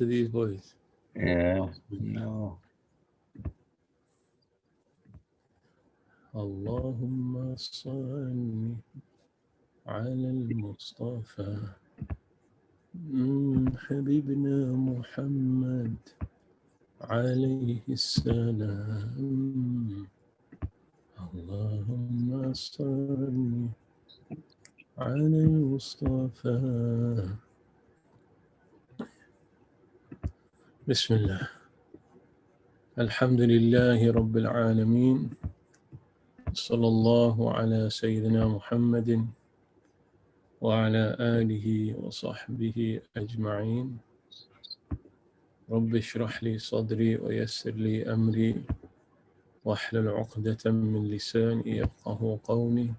to these boys. Yeah. No. Allahumma salli ala al-Mustafa Habibna Muhammad alayhi salam. Allahumma salli ala al-Mustafa. Bismillah. Alhamdulillahi Rabbil Alameen. Sallallahu ala Sayyidina Muhammadin wa ala alihi wa sahbihi ajma'een. Rabbi shrah li sadri wa yassir li amri wahlul 'uqdatan min lisani yafqahu qawli.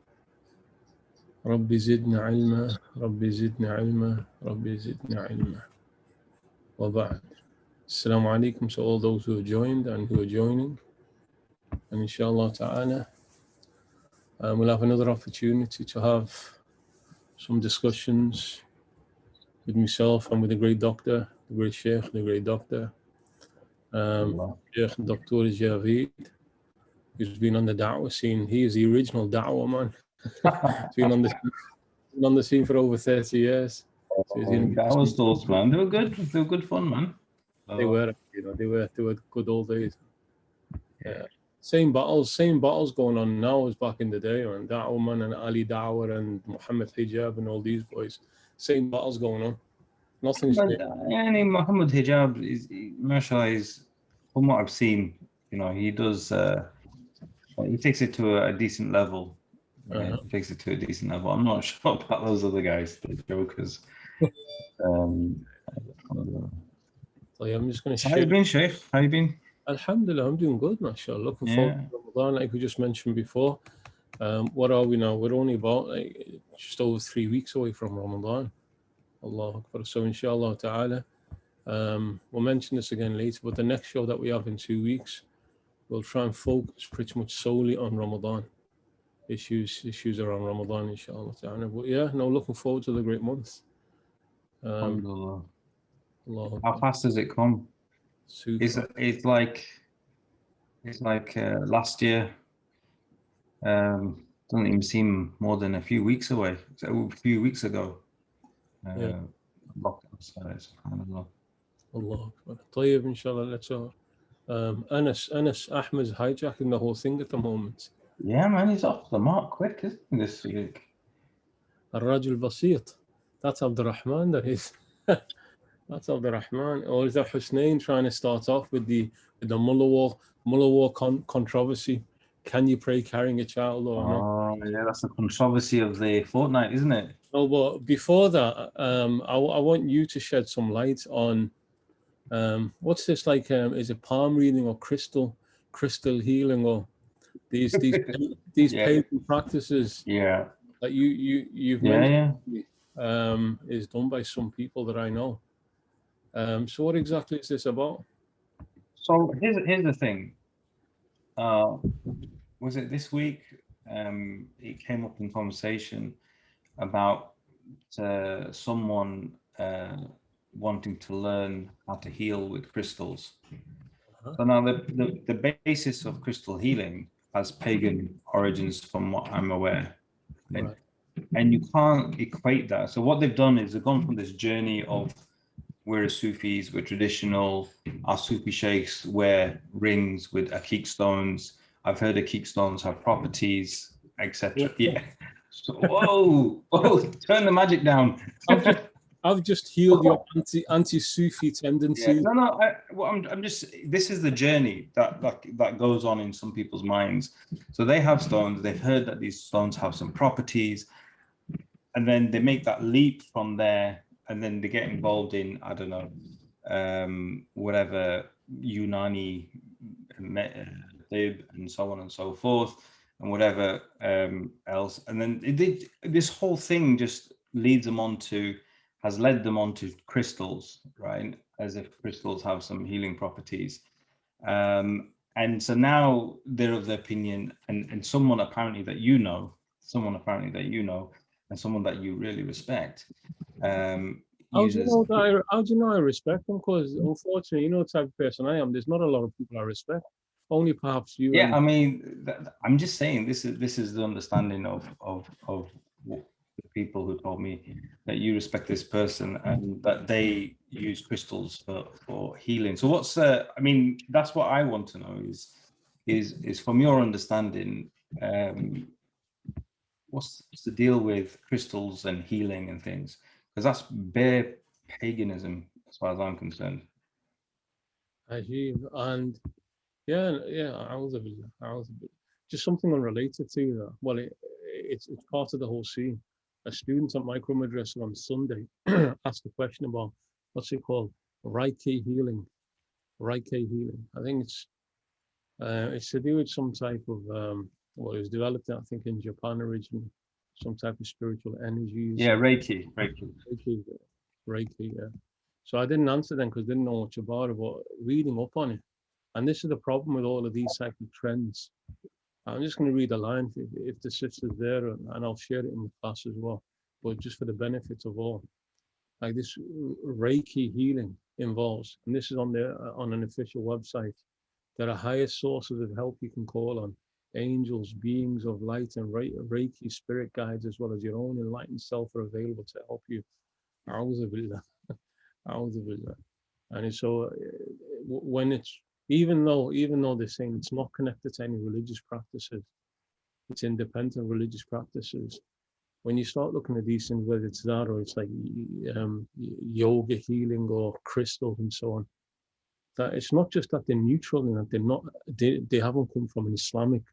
Rabbi zidna ilma, Rabbi zidna ilma, Rabbi zidna ilma. Wa ba'd. Assalamu alaikum to all those who have joined and who are joining. And inshallah ta'ala, we'll have another opportunity to have some discussions with myself and with the great doctor, the great Shaykh, the great doctor, Shaykh Dr. Javeed, who's been on the da'wah scene. He is the original da'wah man. He's been on the scene for over 30 years. So That was those, man. They were good. They were good fun, man. They were, they were good old days. Yeah. Same battles going on now as back in the day, and Da'wah man and Ali Dawar and Muhammad Hijab and all these boys. Same battles going on. Nothing's changed. Yani Muhammad Hijab is, mashallah, is, from what I've seen, he does. He takes it to a decent level. He takes it to a decent level. I'm not sure about those other guys, the jokers. So yeah, I'm just going to share. How you been, Shaykh? How you been? Alhamdulillah, I'm doing good, mashallah. Looking forward to Ramadan, like we just mentioned before. What are we now? We're only about just over 3 weeks away from Ramadan. Allahu Akbar. So inshallah ta'ala, we'll mention this again later, but the next show that we have in 2 weeks, we'll try and focus pretty much solely on Ramadan. Issues around Ramadan, inshallah ta'ala. But yeah, no, looking forward to the great month. Alhamdulillah. How fast does it come? It's like last year. Doesn't even seem more than a few weeks away. A few weeks ago. SubhanAllah. Allah Akbar. Tayyib, inshallah, let's Anas Ahmed's hijacking the whole thing at the moment. Yeah, man, he's off the mark quick, isn't he, this week? Ar-Rajul Basit. That's Abdurrahman, that is. That's Abdurrahman. Or is that Hussein trying to start off with the Mullah War controversy? Can you pray carrying a child or not? Oh, yeah, that's the controversy of the fortnight, isn't it? No, but before that, I want you to shed some light on what's this like? Is it palm reading or crystal healing or these pagan practices? Yeah. That you've mentioned is done by some people that I know. So what exactly is this about? So here's the thing. Was it this week? It came up in conversation about someone wanting to learn how to heal with crystals. So now the basis of crystal healing has pagan origins, from what I'm aware. Right. And you can't equate that. So what they've done is they've gone from this journey of we're Sufis, we're traditional, our Sufi sheikhs wear rings with akik stones. I've heard akik stones have properties, etc. Yeah. So, whoa, turn the magic down. I've just healed your anti-Sufi tendencies. Yeah. No. I'm just. This is the journey that goes on in some people's minds. So they have stones. They've heard that these stones have some properties, and then they make that leap from there, and then they get involved in, I don't know, whatever Unani, and so on and so forth, and whatever else, and then this whole thing just has led them onto crystals, right? As if crystals have some healing properties. And so now they're of the opinion, and someone apparently that you know, and someone that you really respect, users. How do you know I respect them? Because unfortunately, you know the type of person I am. There's not a lot of people I respect. Only perhaps you Yeah, and I mean, I'm just saying this is the understanding of the people who told me that you respect this person and that they use crystals for healing. So what's I mean, that's what I want to know is from your understanding, what's the deal with crystals and healing and things? Because that's bare paganism as far as I'm concerned. Ajib. And yeah, I was just something unrelated to that. Well, it's part of the whole scene. A student at Micro Madrasa on Sunday asked a question about what's it called? Reiki healing. Reiki healing. I think it's to do with some type of well, it was developed, I think, in Japan originally. Some type of spiritual energies. Yeah, Reiki. Reiki, Reiki, yeah. So I didn't answer them because I didn't know much about it, but reading up on it. And this is the problem with all of these type of trends. I'm just going to read a line if the sister's there, and I'll share it in the class as well, but just for the benefit of all. Like this Reiki healing involves, and this is on an official website, there are higher sources of help you can call on, angels, beings of light, and Reiki spirit guides, as well as your own enlightened self, are available to help you. A'udhu billah. A'udhu billah. And so when it's, even though they're saying it's not connected to any religious practices, it's independent religious practices. When you start looking at these things, whether it's that or it's like yoga healing or crystals and so on, that it's not just that they're neutral and that they haven't come from an Islamic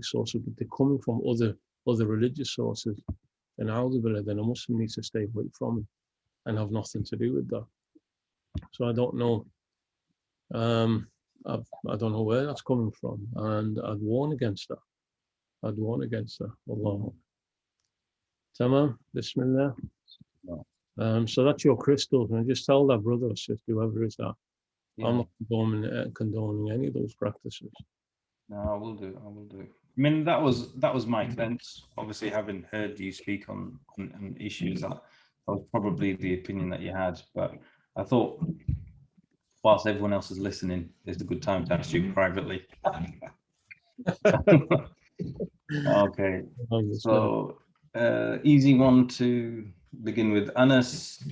sources, but they're coming from other religious sources. And alhamdulillah, then a Muslim needs to stay away from it and have nothing to do with that. So I don't know. I don't know where that's coming from, and I'd warn against that. Allah. Tamam, Bismillah. So that's your crystals, and just tell that brother or sister, whoever is that, I'm not condoning any of those practices. No, I will do. I mean, that was my sense. Obviously, having heard you speak on issues, that was probably the opinion that you had. But I thought, whilst everyone else is listening, it's a good time to ask you privately. Okay, so easy one to begin with. Anas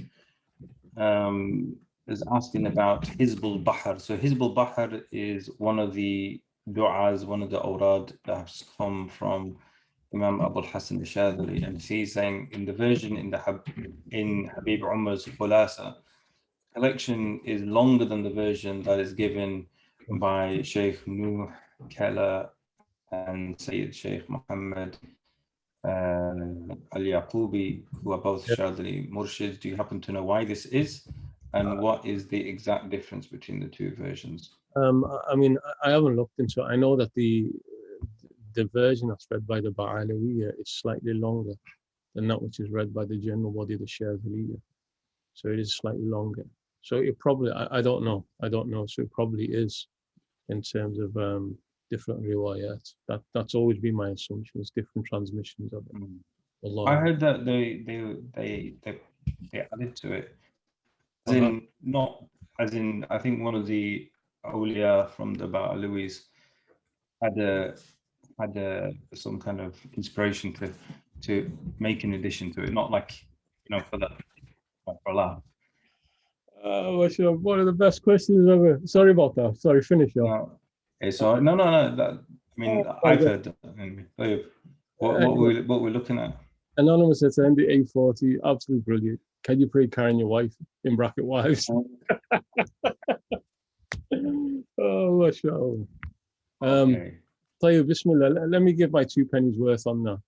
is asking about Hizbul Bahr. So Hizbul Bahr is one of the du'as, one of the awrad that has come from Imam Abu al-Hasan al-Shadhili, and he's saying in the version in Habib Umar's Khulasa collection is longer than the version that is given by Shaykh Nuh Kala and Sayyid Shaykh Muhammad Al-Yaqubi, who are both Shadhili Murshids. Do you happen to know why this is? And what is the exact difference between the two versions? I mean, I haven't looked into it. I know that the version that's read by the Ba'alawiyya is slightly longer than that which is read by the general body of the Shadhiliyya. So it is slightly longer. So it probably, I don't know. So it probably is in terms of different riwayat. That's always been my assumption, is different transmissions of it. Allah. I heard that they added to it. As in, I think one of the awliya from the Ba'alawis had some kind of inspiration to make an addition to it, not like, for a laugh. One of the best questions ever. Sorry about that. Sorry, finish off. No, so no. That, I mean, I've heard that. Anyway. What we're looking at? Anonymous at the A40, absolutely brilliant. Can you pray carrying your wife in bracket wives? Oh, mashallah. Tayyib, Bismillah. Let me give my 2 pennies worth on that.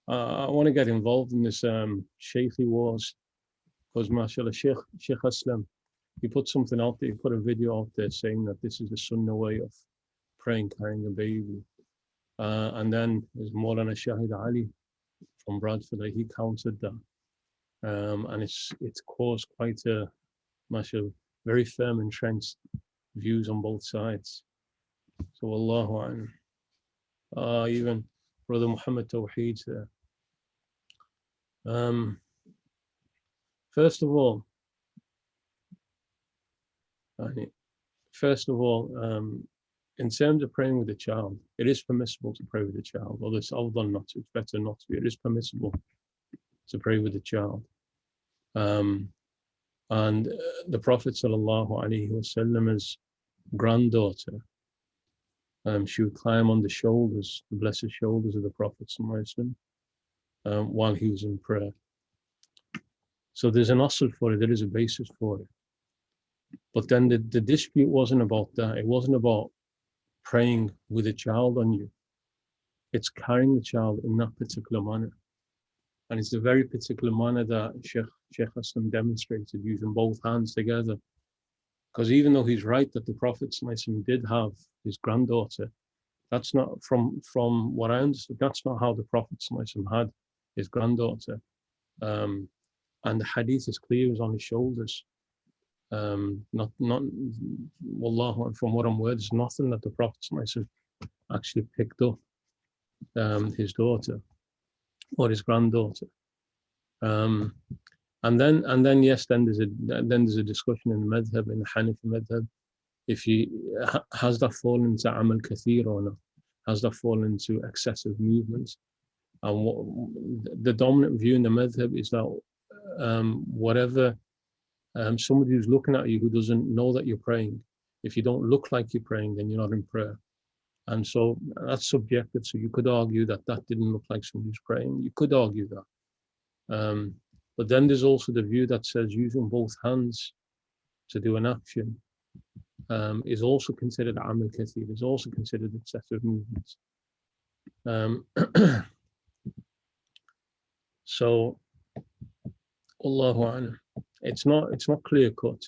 I want to get involved in this Shaykhi wars, because mashallah, Shaykh Aslam, he put something out there, he put a video out there saying that this is the Sunnah way of praying carrying a baby. And then there's Maulana Shahid Ali from Bradford, he countered that. And it's caused quite a very firm entrenched views on both sides. So Allahu A'lam. Even Brother Muhammad Tawheed's there. First of all, in terms of praying with a child, it is permissible to pray with a child, although it's although not to, it's better not to. It is permissible to pray with a child. And the Prophet ﷺ's granddaughter, she would climb on the shoulders, the blessed shoulders of the Prophet ﷺ, while he was in prayer. So there's an asl for it, there is a basis for it. But then the dispute wasn't about that. It wasn't about praying with a child on you. It's carrying the child in that particular manner. And it's a very particular manner that Shaykh Haroon demonstrated, using both hands together. Because even though he's right that the Prophet ﷺ did have his granddaughter, that's not, from what I understood, that's not how the Prophet ﷺ had his granddaughter. And the hadith is clear, it was on his shoulders. Wallahu, from what I'm aware, there's nothing that the Prophet ﷺ actually picked up his daughter or his granddaughter. And then yes, then there's a discussion in the madhab, in the Hanif madhab, if has that fallen into amal kathir or not? Has that fallen into excessive movements? And the dominant view in the madhab is that whatever somebody who's looking at you who doesn't know that you're praying, if you don't look like you're praying, then you're not in prayer. And so that's subjective. So you could argue that didn't look like somebody who's praying. You could argue that. But then there's also the view that says using both hands to do an action is also considered amal kathir, is also considered excessive movements. So, Allahu A'lam. It's not clear cut.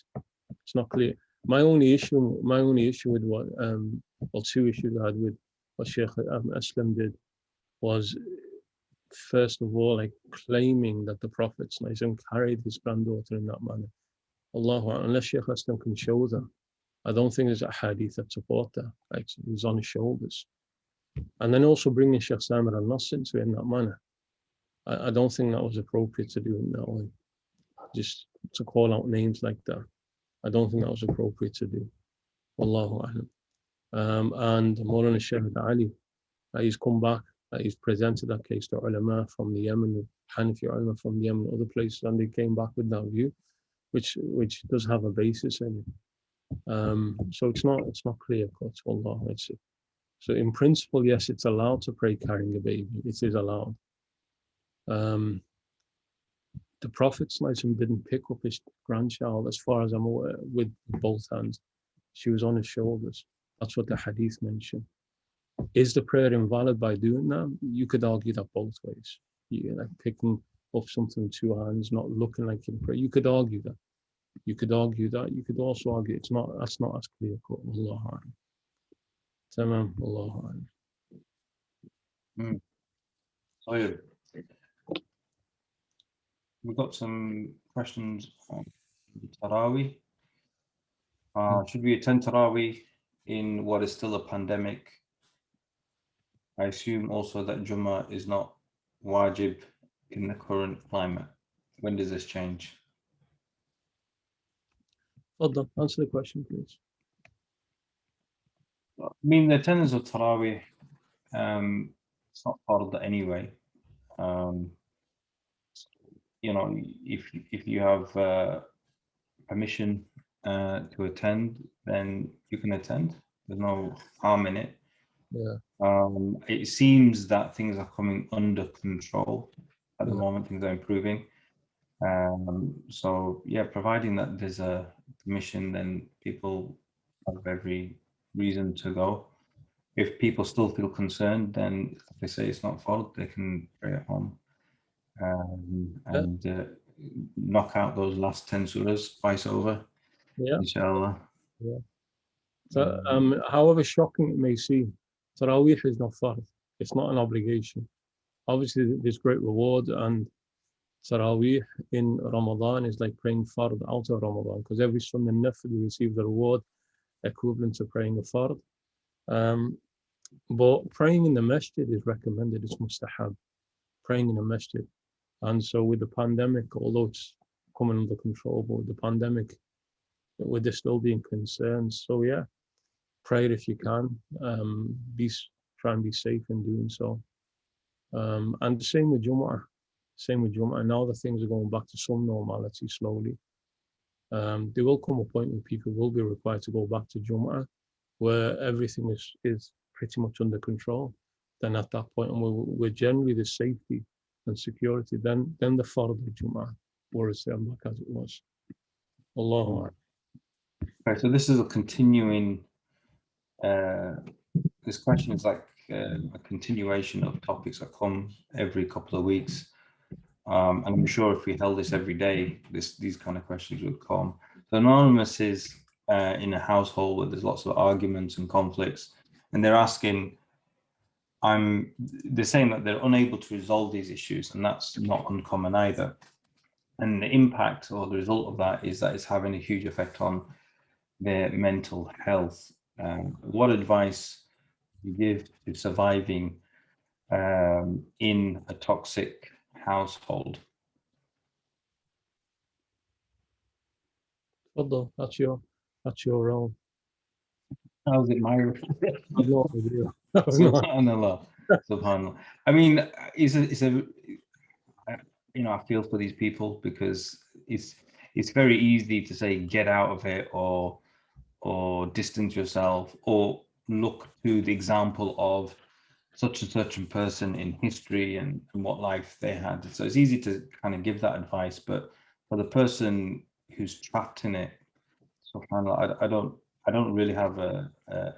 It's not clear. My only issue with what two issues I had with what Shaykh Aslam did was, first of all, like claiming that the Prophet carried his granddaughter in that manner. Allahu A'lam, unless Shaykh Aslam can show that, I don't think there's a hadith that support that. Like, he was on his shoulders. And then also bringing Shaykh Samir al-Nas into it in that manner. I don't think that was appropriate to do in that way. Just to call out names like that, I don't think that was appropriate to do. Wallahu A'lam. And Mawlana Shaykh Ali, he's come back, he's presented that case to ulama from the Yemen, Hanafi ulama from the Yemen, other places, and they came back with that view, which does have a basis in it. So it's not clear cut. Wallah. So in principle, yes, it's allowed to pray carrying a baby. It is allowed. The Prophet didn't pick up his grandchild, as far as I'm aware, with both hands. She was on his shoulders. That's what the hadith mentioned. Is the prayer invalid by doing that? You could argue that both ways. Like picking up something with two hands, not looking like you pray. You could argue that. You could also argue that's not as clear cut. Allahu A'lam. Tamam. Allahu Mm. So we've got some questions on Taraweeh. Should we attend Taraweeh in what is still a pandemic? I assume also that Jummah is not wajib in the current climate. When does this change? A'lam. Answer the question, please. I mean, the attendance of Taraweeh, it's not part of that anyway. If you have permission to attend, then you can attend. There's no harm in it. Yeah. It seems that things are coming under control at the moment. Things are improving. So yeah, providing that there's a permission, then people have every reason to go. If people still feel concerned, then if they say it's not fault, they can pray at home and knock out those last 10 surahs twice over. Yeah. Inshallah. Yeah. So, however shocking it may seem, Taraweeh is not fard. It's not an obligation. Obviously, there's great reward, and Taraweeh in Ramadan is like praying fard out of Ramadan, because every Sunnah Nafil you receive the reward equivalent to praying a fard. But praying in the masjid is recommended. It's mustahab. Praying in the masjid. And so with the pandemic, although it's coming under control, but with the pandemic, with there still being concerns. So yeah, pray if you can. Try and be safe in doing so. And the same with Jumu'ah. Same with Jumu'ah. Now that things are going back to some normality slowly, there will come a point where people will be required to go back to Jumu'ah, where everything is pretty much under control. Then at that point, and we're generally the safety and security, then the Fard Jumu'ah will return back as it was. Allahu Akbar. Right, so this is a continuing, this question is like a continuation of topics that come every couple of weeks. And I'm sure if we held this every day, these kind of questions would come. So Anonymous is in a household where there's lots of arguments and conflicts, and they're asking, they're saying that they're unable to resolve these issues, and that's not uncommon either. And the impact or the result of that is that it's having a huge effect on their mental health. What advice do you give to surviving in a toxic household? Although that's your role. How's it my I've no idea. Subhanallah. Subhanallah. I mean, it's a you know, I feel for these people because it's very easy to say get out of it or distance yourself or look to the example of such and such a person in history and what life they had. So it's easy to kind of give that advice, but for the person who's trapped in it, subhanAllah, I don't really have a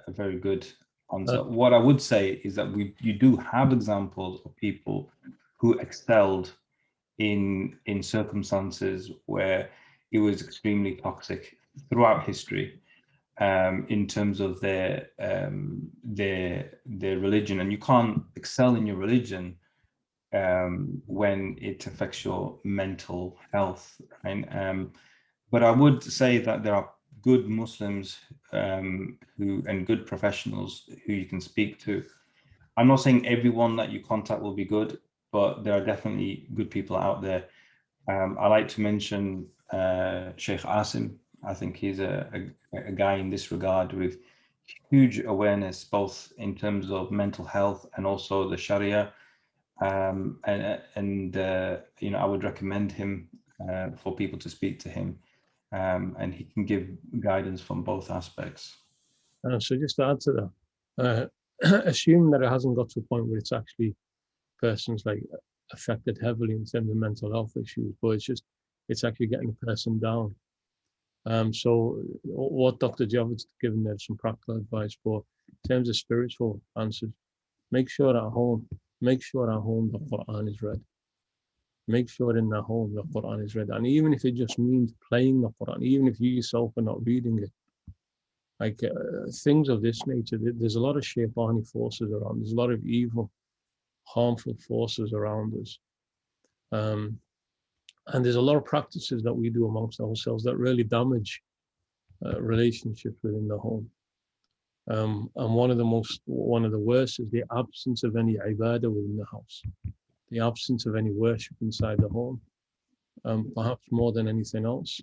very good answer. What I would say is that you do have examples of people who excelled in circumstances where it was extremely toxic throughout history, in terms of their religion, and you can't excel in your religion when it affects your mental health. Right? But I would say that there are good Muslims and good professionals who you can speak to. I'm not saying everyone that you contact will be good, but there are definitely good people out there. I like to mention Shaykh Asim. I think he's a guy in this regard with huge awareness, both in terms of mental health and also the Sharia. And you know, I would recommend him for people to speak to him, and he can give guidance from both aspects. So just to add to that, assume that it hasn't got to a point where it's actually persons like affected heavily in terms of mental health issues, but it's actually getting the person down. So what Dr. Javid's given there some practical advice, but in terms of spiritual answers, make sure at home the Quran is read. Make sure in the home the Quran is read. And even if it just means playing the Quran, even if you yourself are not reading it, like things of this nature, there's a lot of shaitani forces around. There's a lot of evil, harmful forces around us. And there's a lot of practices that we do amongst ourselves that really damage relationships within the home. And one of the worst is the absence of any ibadah within the house, the absence of any worship inside the home. Perhaps more than anything else,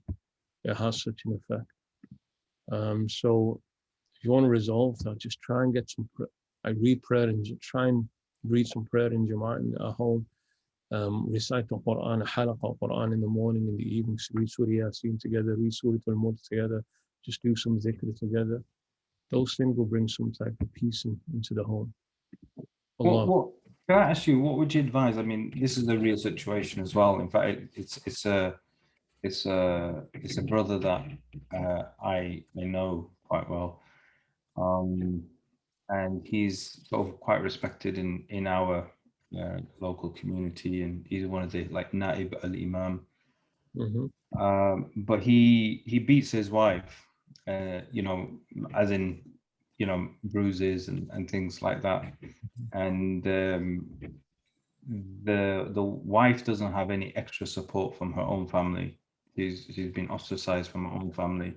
it has such an effect. So if you want to resolve that, just try and get some, read prayer and try and read some prayer in Jama'at at home. Recite the Quran, halaqah Quran in the morning, in the evening, read Surah Yasin together, read Surah Al-Mulk together, just do some dhikr together. Those things will bring some type of peace into the home. What can I ask you, what would you advise? I mean, this is a real situation as well. In fact, it's a brother that I know quite well, and he's sort of quite respected in our local community, and he's one of the like Naib al-Imam. But he beats his wife, you know, as in, you know, bruises and things like that, and the wife doesn't have any extra support from her own family. She's been ostracized from her own family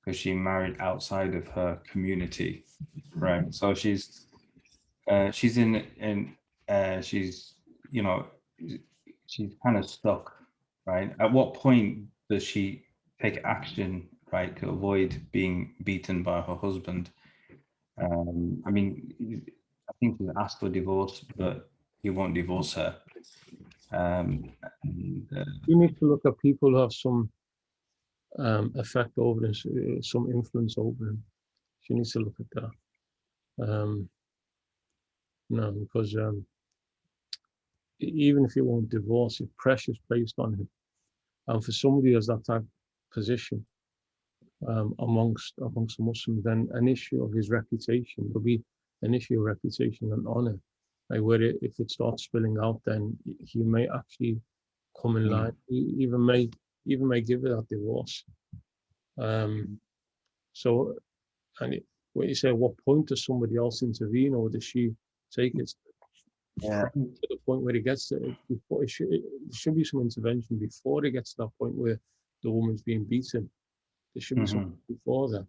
because she married outside of her community, right? So she's in she's, you know, she's kind of stuck right? At what point does she take action, right, to avoid being beaten by her husband? I mean, I think he's asked for divorce, but he won't divorce her. And, You need to look at people who have some effect over him, some influence over him. She needs to look at that. No, because even if he won't divorce, if pressure's placed on him, and for somebody who has that type of position amongst the Muslims, then an issue of his reputation will be an issue of reputation and honor. Like where if it starts spilling out, then he may actually come in line. He even may give it that divorce. So, and when you say, what point does somebody else intervene, or does she take it to the point where it gets to it? Before there should be some intervention before it gets to that point where the woman's being beaten. There should be something before that.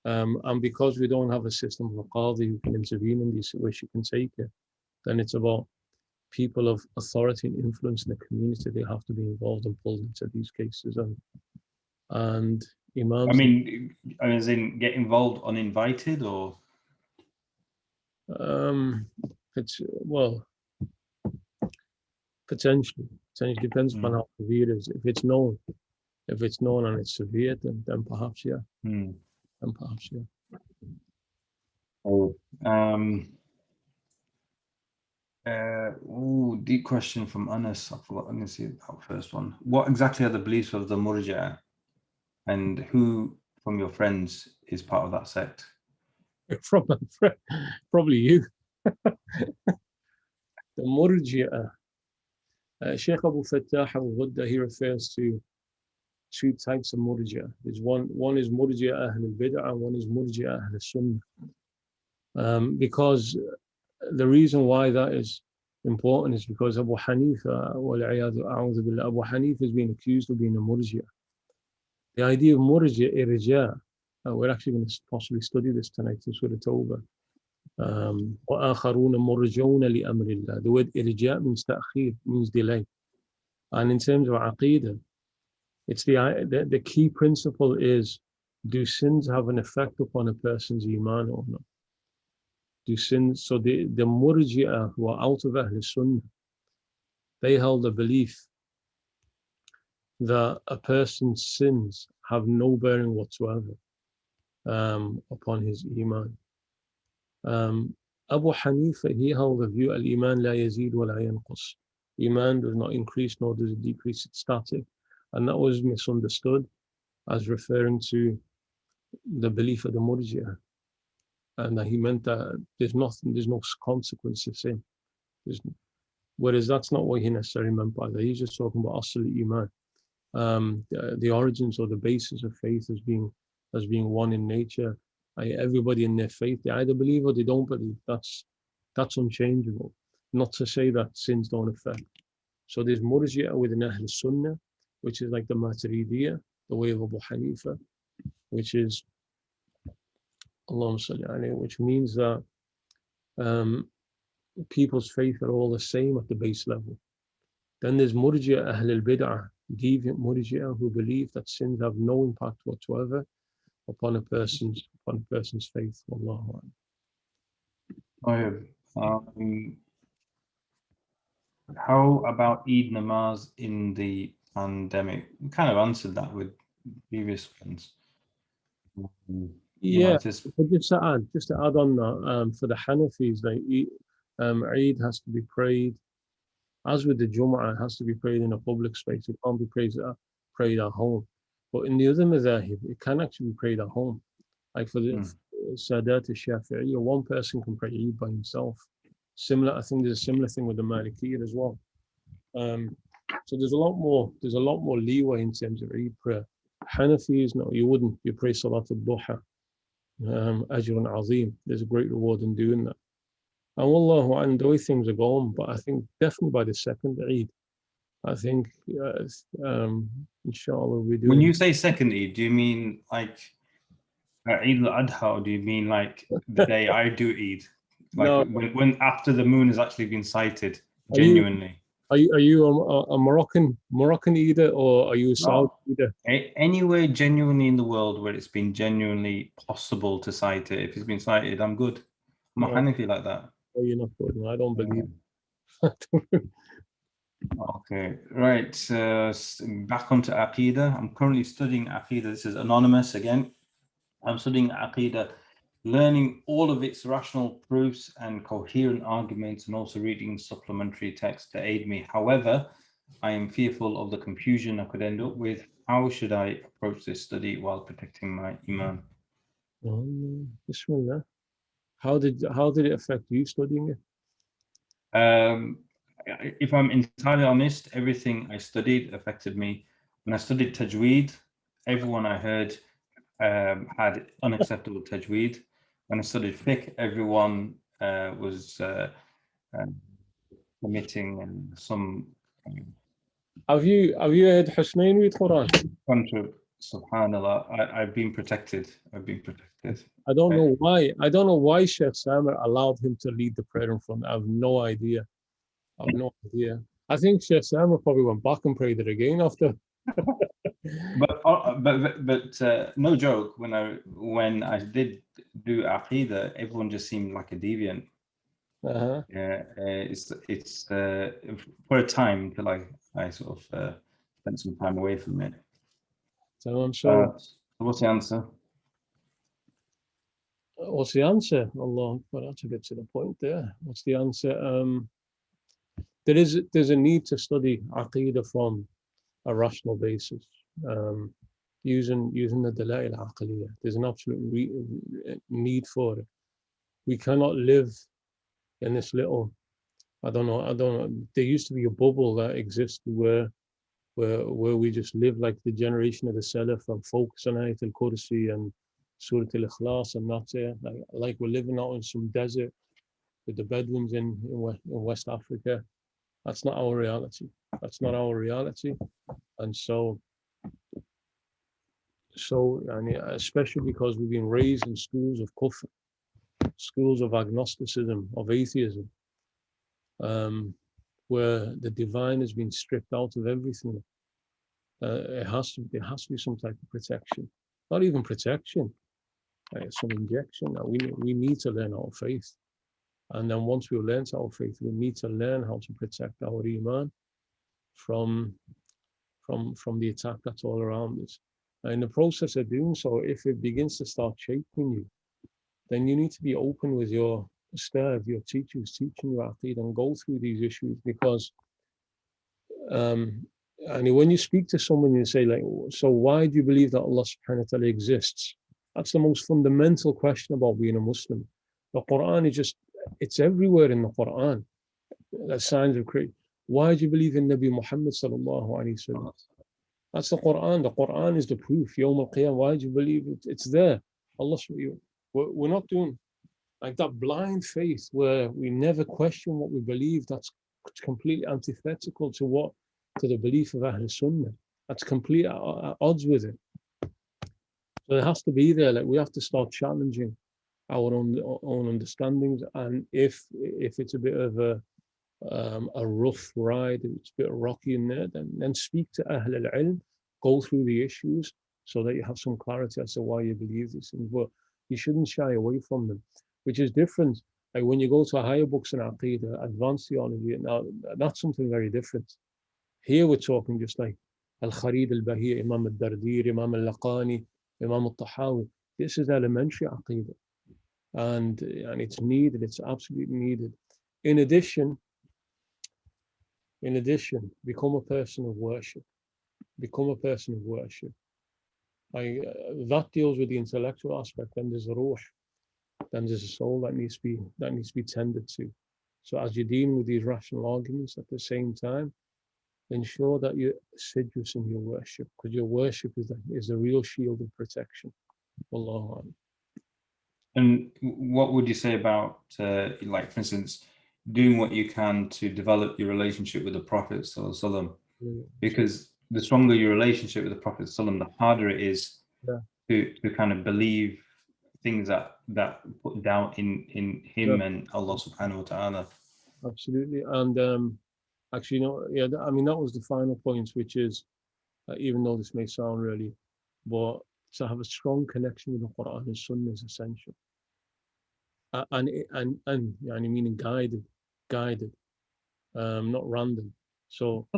And because we don't have a system of a qadi who can intervene in these, where she can take it, then it's about people of authority and influence in the community. They have to be involved and pulled into these cases. And imams. I mean, as in get involved uninvited, or? It's potentially depends upon how severe it is. If it's known and it's severe, then perhaps yeah. Then perhaps yeah. Deep question from Anas. I forgot. Let me see that first one. What exactly are the beliefs of the Murji'ah, and who from your friends is part of that sect? From my friend, probably you. The Murji'ah. Shaykh Abu Fattah al-Ghudda, he refers to two types of Murji'ah. There's one is Murji'ah Ahl al-Bid'ah, and one is Murji'ah Ahl al-Sunnah. Because the reason why that is important is because Abu Hanifa, Abu Hanifa has been accused of being a Murji'ah. The idea of Murji'ah, irja, we're actually going to possibly study this tonight in Surah Tawbah. وَآخَرُونَ مُرْجَوْنَ لِأَمْرِ اللَّهِ. The word irja means ta'khir, means delay. And in terms of aqidah, it's the key principle is, do sins have an effect upon a person's iman or not? Do sins, so the Murji'ah who are out of Ahl Sunnah, they held a belief that a person's sins have no bearing whatsoever upon his iman. Abu Hanifa, he held the view, al-iman la yazid wa la yanqus. Iman does not increase nor does it decrease, it's static. And that was misunderstood as referring to the belief of the Murji'ah. And that he meant that there's no consequence of sin. Whereas that's not what he necessarily meant by that. He's just talking about asl iman, the origins or the basis of faith as being one in nature. Everybody in their faith, they either believe or they don't believe. That's unchangeable. Not to say that sins don't affect. So there's Murji'ah within Ahl Sunnah, which is like the Maturidiyah, the way of Abu Hanifa, which is which means that people's faith are all the same at the base level. Then there's Murji'ah Ahl al-Bid'ah, deviant Murji'ah, who believe that sins have no impact whatsoever upon a person's faith. Wallahu a'lam. How about Eid namaz in the pandemic? We kind of answered that with previous ones. Yeah, just to add on that, for the Hanafis, Eid has to be prayed, as with the Jum'ah, it has to be prayed in a public space. It can't be prayed at home. But in the other madhahib, it can actually be prayed at home. Like for the Sadat al-Shafi'iyya, one person can pray Eid by himself. I think there's a similar thing with the Malikiyyah as well. So there's a lot more leeway in terms of Eid prayer. Hanafis, no, you wouldn't. You pray Salat al-Duha, Ajrun Azim. There's a great reward in doing that. And wallahu a'lam, the way things are going, but I think definitely by the second Eid, I think, inshallah, we do. When you say second Eid, do you mean like Eid al-Adha, or do you mean like the day I do Eid? Like no, when after the moon has actually been sighted, genuinely? Are you a Moroccan eater, or are you a Saudi No. eater? Anywhere genuinely in the world where it's been genuinely possible to cite it, if it's been cited, I'm good. I'm a No, Hanafi like that. you're not good. No, I don't believe. Okay, right. Back onto Aqidah. I'm currently studying Aqidah. This is anonymous again. I'm studying Aqidah, learning all of its rational proofs and coherent arguments, and also reading supplementary texts to aid me. However, I am fearful of the confusion I could end up with. How should I approach this study while protecting my Iman? Bismillah. How did it affect you studying it? If I'm entirely honest, everything I studied affected me. When I studied Tajweed, everyone I heard had unacceptable Tajweed. When I studied fiqh, everyone was committing some Have you heard Husnain read Quran? contra. Subhanallah, I've been protected. I've been protected. I don't know why. I don't know why Sheikh Samir allowed him to lead the prayer in front. I have no idea. I have no idea. I think Sheikh Samir probably went back and prayed it again after. But no joke. When I did do Aqidah, everyone just seemed like a deviant. Uh-huh. Yeah, it's for a time till I sort of spent some time away from it. So I'm sure. What's the answer? What's the answer? Allah, well, that's a bit to the point there. What's the answer? There's a need to study Aqidah from a rational basis, using the Dalail Aqliyah. There's an absolute need for it. We cannot live in this little. I don't know. There used to be a bubble that existed where we just live like the generation of the Salaf and focus on Ayat al-Kursi and Surah al-Ikhlas, and that's it. Like we're living out in some desert with the Bedouins in West Africa. That's not our reality. That's not our reality. And and especially because we've been raised in schools of kufr, schools of agnosticism, of atheism, where the divine has been stripped out of everything. There has to be some type of protection, not even protection, some injection. We need to learn our faith, and then once we've learned our faith, we need to learn how to protect our iman from the attack that's all around us. And in the process of doing so, if it begins to start shaping you, then you need to be open with your ustad, your teacher who's teaching you Aqeedah, and go through these issues, because and when you speak to someone, you say, like, so why do you believe that Allah subhanahu wa ta'ala exists? That's the most fundamental question about being a Muslim. The Quran is just, it's everywhere in the Quran. The signs of creation. Why do you believe in Nabi Muhammad sallallahu alayhi wa sallam? That's the Quran. The Quran is the proof. Yawm al-Qiyam, why do you believe it? It's there. Allah, we're not doing like that blind faith where we never question what we believe. That's completely antithetical to the belief of Ahl Sunnah. That's complete at odds with it. So it has to be there. Like, we have to start challenging our own understandings. And if it's a bit of a rough ride, it's a bit rocky in there, then speak to Ahl al-Ilm, go through the issues so that you have some clarity as to why you believe these things. But you shouldn't shy away from them, which is different. Like when you go to higher books in Aqidah, advanced theology, now that's something very different. Here we're talking just like Al-Kharid al-Bahiyya, Imam al-Dardir, Imam al-Laqani, Imam al-Tahawi. This is elementary Aqidah. And it's needed, it's absolutely needed. In addition, become a person of worship. Become a person of worship. That deals with the intellectual aspect. Then there's a ruh. Then there's a soul that needs to be tended to. So as you're dealing with these rational arguments at the same time, ensure that you're assiduous in your worship, because your worship is the real shield of protection. Wallahu a'lam. And what would you say about, like, for instance, doing what you can to develop your relationship with the Prophet sallallahu alaihi wasallam? Because the stronger your relationship with the Prophet sallallahu alaihi wasallam, the harder it is to kind of believe things that put doubt in him and Allah subhanahu wa ta'ala. Absolutely. And Actually, no, yeah, I mean, that was the final point, which is, even though this may sound really, but to have a strong connection with the Quran and Sunnah is essential. And yani meaning guided, not random. So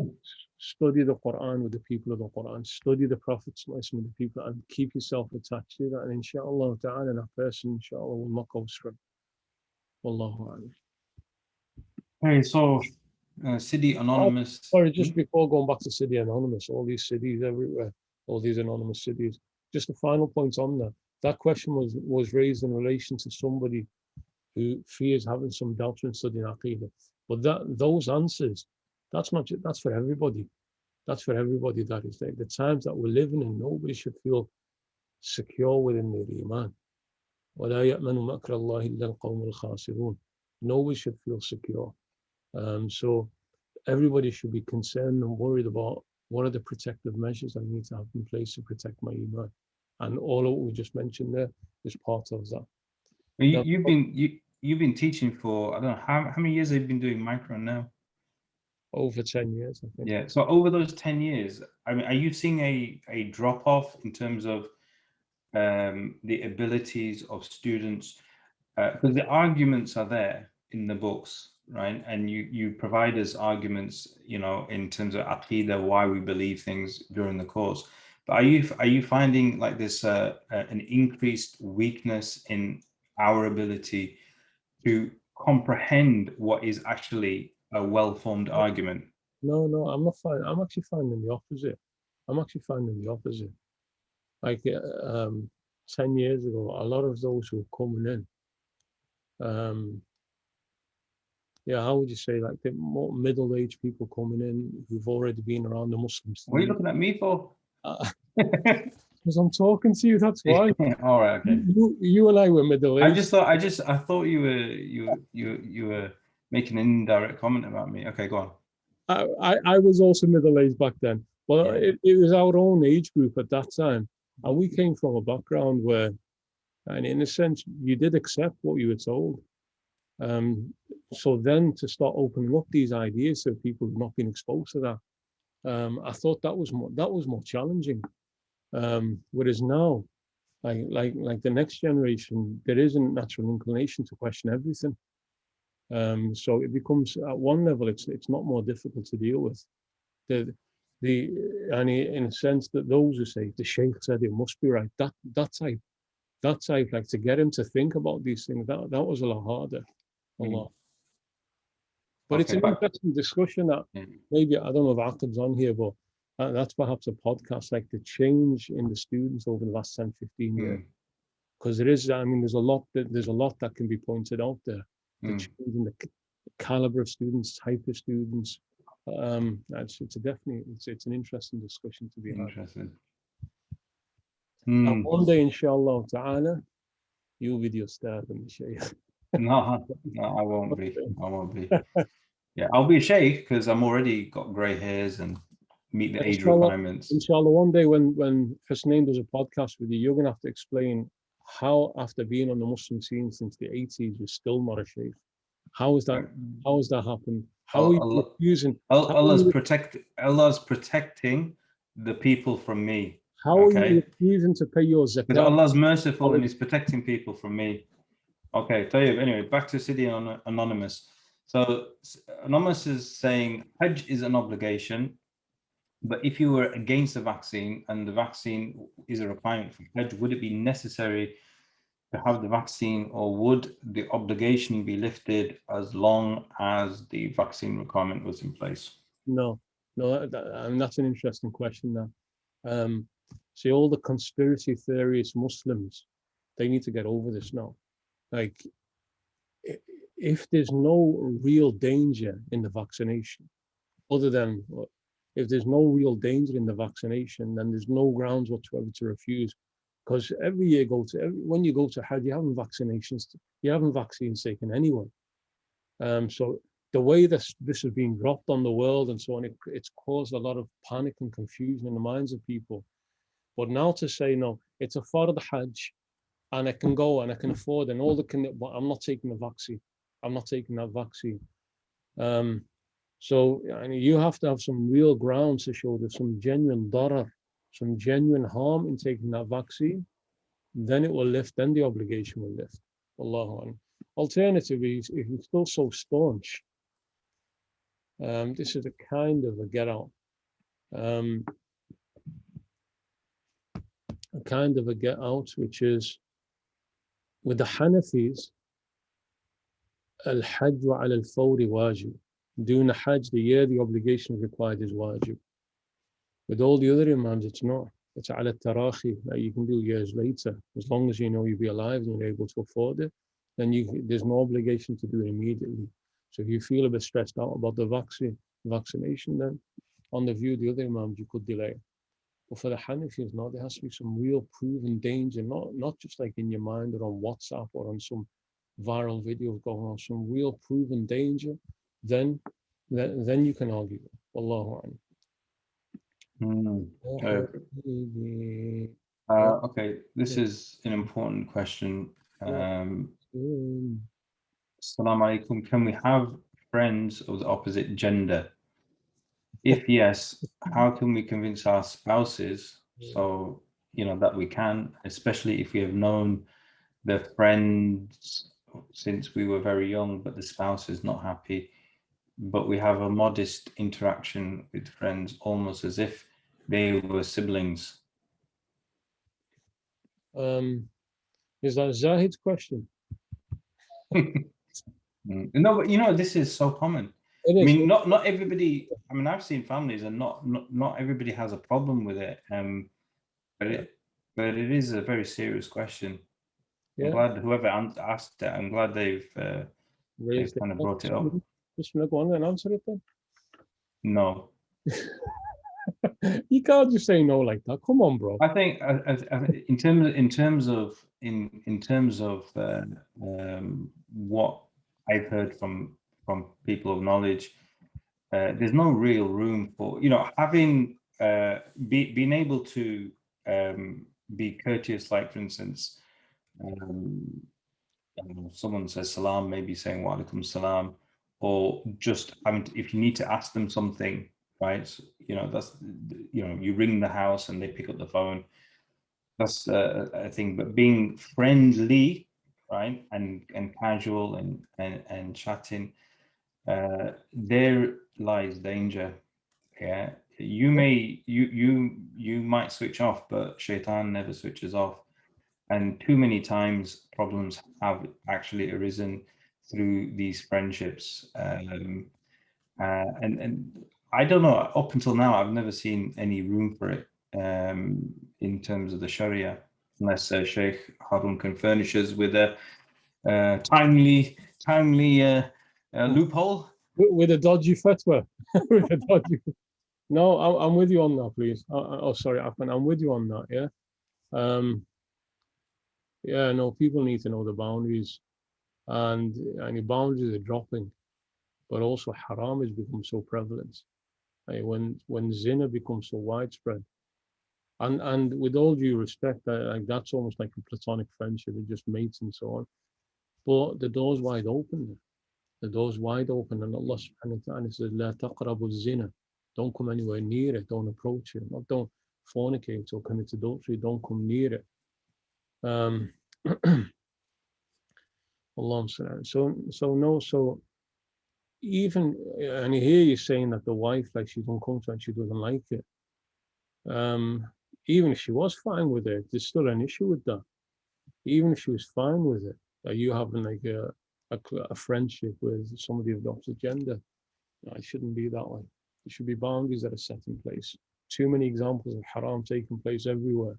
study the Quran with the people of the Quran, study the Prophet with the people, and keep yourself attached to that. And inshallah ta'ala, that person, inshallah, will not go astray. Wallahu a'lam. Okay, so City Oh, Anonymous. sorry, just before going back to City Anonymous, all these cities everywhere, all these anonymous cities. Just a final point on that. That question was raised in relation to somebody who fears having some doubts when studying Aqidah. But those answers, that's for everybody. That's for everybody. That is the times that we're living in. Nobody should feel secure within their iman. وَلَا يَأْمَنُ مَكْرَ اللَّهِ إِلَّا الْقَوْمُ الْخَاسِرُونَ. Nobody should feel secure. So everybody should be concerned and worried about what are the protective measures I need to have in place to protect my iman. And all of what we just mentioned there is part of that. Now, You've been teaching for, I don't know how many years have you been doing micro now? over 10 years, I think. Yeah. So over those 10 years, I mean, are you seeing a drop off in terms of the abilities of students? Because the arguments are there in the books, right? And you provide us arguments, you know, in terms of Aqidah, why we believe things during the course. But are you finding like this an increased weakness in our ability to comprehend what is actually a well-formed argument? No, I'm not finding. I'm actually finding the opposite. I'm actually finding the opposite. Like 10 years ago, a lot of those who were coming in, yeah, how would you say, like the more middle-aged people coming in who've already been around the Muslim What are you scene. looking at me for? Because I'm talking to you, that's why. All right, okay. You and I were middle-aged. I thought you were making an indirect comment about me. Okay, go on. I was also middle-aged back then. Well, Yeah. it was our own age group at that time. And we came from a background where, and in a sense, you did accept what you were told. So then to start opening up these ideas to people who've not been exposed to that, I thought that was more challenging. Whereas now, like the next generation, there is a natural inclination to question everything. So it becomes at one level, it's not more difficult to deal with. The and in a sense that those who say the Shaykh said it must be right, that type, like to get him to think about these things, that was a lot harder, a lot. But it's an interesting discussion that maybe, I don't know if Aqib's on here, but that's perhaps a podcast, like the change in the students over the last 10, 15 years. Because there is, I mean, there's a lot that can be pointed out there. The change in the caliber of students, type of students. It's an interesting discussion to be had. Interesting. And one day, inshallah ta'ala, you'll be the Ustad and the Shaykh. No, I won't be. I won't be. Yeah, I'll be a Shaykh because I'm already got grey hairs and meet the age requirements. Inshallah, one day when Hussein does a podcast with you, you're going to have to explain how, after being on the Muslim scene since the 80s, you're still not a Shaykh. How has that happened? How are you refusing? Allah's protecting the people from me. How are you refusing to pay your zakat? Because Allah's merciful and He's protecting people from me. Okay, Tayyib. Anyway, back to City Anonymous. So Anonymous is saying Hajj is an obligation, but if you were against the vaccine and the vaccine is a requirement for Hajj, would it be necessary to have the vaccine, or would the obligation be lifted as long as the vaccine requirement was in place? No, that's an interesting question now. See, all the conspiracy theorists, Muslims, they need to get over this now. Like, if there's no real danger in the vaccination, other than if there's no real danger in the vaccination, then there's no grounds whatsoever to refuse. Because every year when you go to Hajj, you're having vaccines taken anyway. So the way this has been dropped on the world and so on, it's caused a lot of panic and confusion in the minds of people. But now to say, no, it's a fard Hajj, and I can go and I can afford, and but I'm not taking the vaccine. I'm not taking that vaccine. So you have to have some real grounds to show there's some genuine darar, some genuine harm in taking that vaccine. Then it will lift, then the obligation will lift. Wallahu alam. Alternatively, if you're still so staunch, this is a kind of a get out. A kind of a get out, which is with the Hanafis, al-hajj wa al-fawri wajib. Doing the hajj the year the obligation required is wajib. With all the other imams, it's not. It's ala tarahi that you can do years later. As long as you know you'll be alive and you're able to afford it, then there's no obligation to do it immediately. So if you feel a bit stressed out about the vaccination, then on the view of the other imams, you could delay. But for the Hanafis, no, there has to be some real proven danger, not just like in your mind or on WhatsApp or on some viral videos going on, some real proven danger, then you can argue. Wallahu a'lam. Okay, this is an important question. Assalamu alaikum. Can we have friends of the opposite gender? If yes, how can we convince our spouses so that we can, especially if we have known the friends since we were very young, but the spouse is not happy, but we have a modest interaction with friends, almost as if they were siblings. Is that Zahid's question? No, but this is so common. I mean, not everybody. I mean, I've seen families, and not everybody has a problem with it. But it is a very serious question. I'm glad whoever asked it. I'm glad they've kind of brought it up. Bismillah, go on and answer it then. No. You can't just say no like that. Come on, bro. I think in terms of what I've heard from people of knowledge, there's no real room for having being able to be courteous. Like, for instance, someone says salam, maybe saying wa alaikum salam, or just if you need to ask them something, right? That's you ring the house and they pick up the phone. That's a thing. But being friendly, right, and casual and chatting, there lies danger. Yeah, you might switch off, but shaitan never switches off. And too many times problems have actually arisen through these friendships. And I don't know, up until now, I've never seen any room for it in terms of the Sharia, unless Shaykh Haroon can furnish us with a timely loophole. With a dodgy fatwa. With a dodgy. No, I'm with you on that, please. Sorry, Afan, I'm with you on that, yeah? Yeah, no, people need to know the boundaries, and the boundaries are dropping, but also haram has become so prevalent. When zina becomes so widespread, and with all due respect, that's almost like a platonic friendship, it's just mates and so on. But the door's wide open. The door's wide open, and Allah subhanahu wa ta'ala says, "La taqrabu zina." Don't come anywhere near it. Don't approach it. Don't fornicate or commit adultery. Don't come near it. Allah. So even, and here you're saying that the wife, like, she's uncomfortable and she doesn't like it. Even if she was fine with it, there's still an issue with that. Even if she was fine with it, are you having like a friendship with somebody of the opposite gender? No, it shouldn't be that way. There should be boundaries that are set in place. Too many examples of haram taking place everywhere.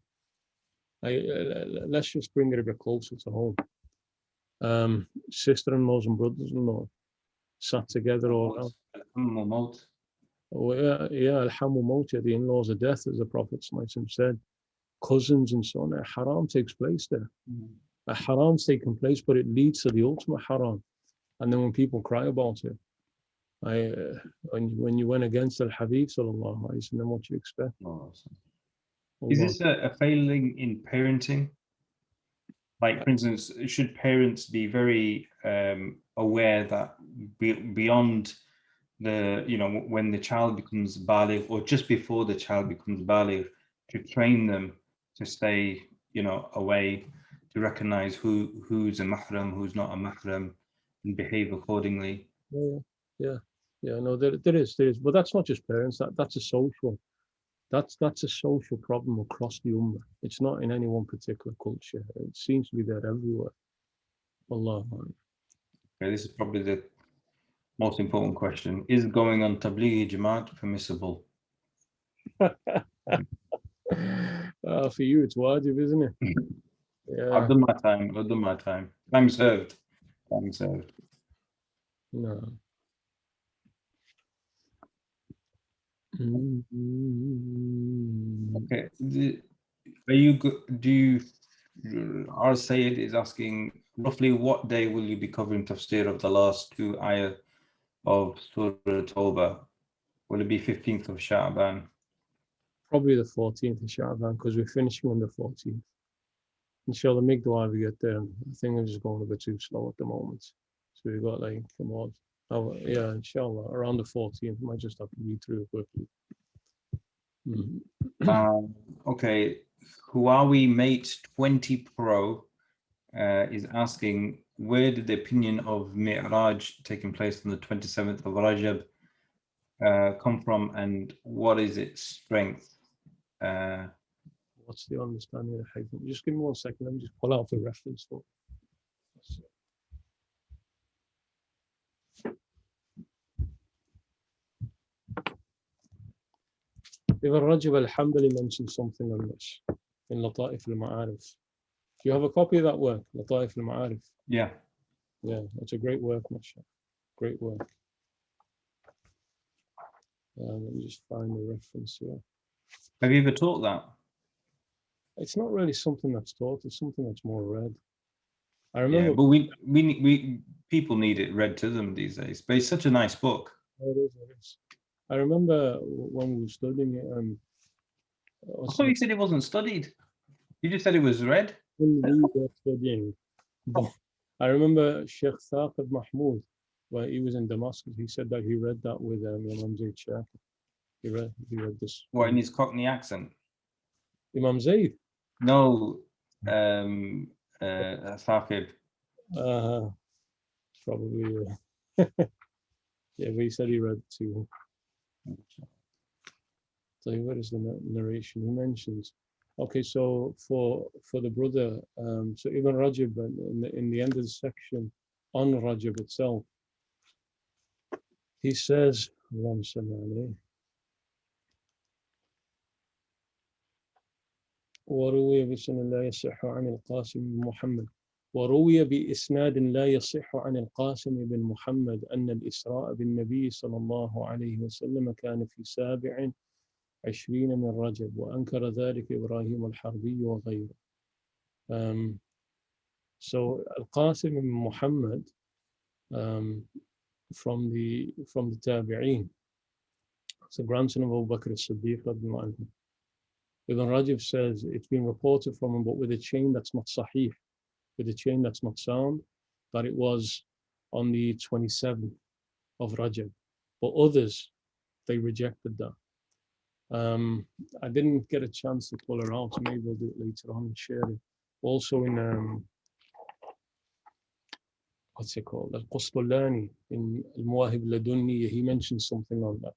Let's just bring it a bit closer to home. Sister-in-laws and brothers-in-law sat together all around. The in-laws are death, as the Prophet said. Cousins and so on. Haram takes place there. A haram's taking place, but it leads to the ultimate haram. And then when people cry about it, when you went against Al-Habib sallallahu alaihi wasallam, what you expect? Is this a failing in parenting? Like, for instance, should parents be very aware that beyond when the child becomes baligh, or just before the child becomes baligh, to train them to stay, away, to recognize who's a mahram, who's not a mahram, and behave accordingly. Yeah. No, there is, but that's not just parents. That's a social. That's a social problem across the ummah. It's not in any one particular culture. It seems to be there everywhere. Allah. Okay, this is probably the most important question. Is going on Tablighi Jamaat permissible? For you, it's wajib, isn't it? Yeah. I've done my time. Time served. No. Okay. Our Sayyid is asking, roughly what day will you be covering tafsir of the last 2 ayah of Surah Tawbah? Will it be 15th of Sha'ban? Probably the 14th of Sha'ban, because we're finishing on the 14th. Inshallah, make dua we get there. I think I'm just going a bit too slow at the moment. So we've got like, inshallah, around the 14th. Might just have to read through it quickly. Okay, Huawei Mate 20 Pro is asking, where did the opinion of Mi'raj taking place on the 27th of Rajab come from, and what is its strength? What's the understanding of Haytham? Just give me 1 second. Let me just pull out the reference for. Ibn Rajab al-Hanbali mentioned something on this in Lata'if al-Ma'arif. Do you have a copy of that work, Lata'if al-Ma'arif? Yeah. Yeah, it's a great work, mashallah. Great work. Let me just find the reference here. Have you ever taught that? It's not really something that's taught. It's something that's more read. I remember. Yeah, but we people need it read to them these days. But it's such a nice book. It is. I remember when we were studying it. I thought you said it wasn't studied. You just said it was read. When we were studying, I remember Sheikh Thaqib Mahmoud, when he was in Damascus, he said that he read that with Imam Zayd Shah. He read this. What, in his Cockney accent? Imam Zayd? No, Thaqib. Probably. Yeah, but he said he read too. So where is the narration? He mentions. Okay, so for the brother, so Ibn Rajab, in the end of the section on Rajab itself, he says, وروي بسند لا يصح عن القاسم بن محمد وروي بإسناد لا يصح عن القاسم بن محمد أن الإسراء بالنبي صلى الله عليه وسلم كان في 27 من رجب وأنكر ذلك إبراهيم الحربي وغيره. So Al-Qasim ibn Muhammad from the Tabi'een, it's a grandson of Abu Bakr as-Siddiq. Ibn Rajab says it's been reported from him, but with a chain that's not sahih, with a chain that's not sound, that it was on the 27th of Rajab. But others, they rejected that. I didn't get a chance to pull her out, so maybe we'll do it later on and share it. Also in what's it called? Al-Qustulani in Al-Muwahib Ladunni, he mentions something on that.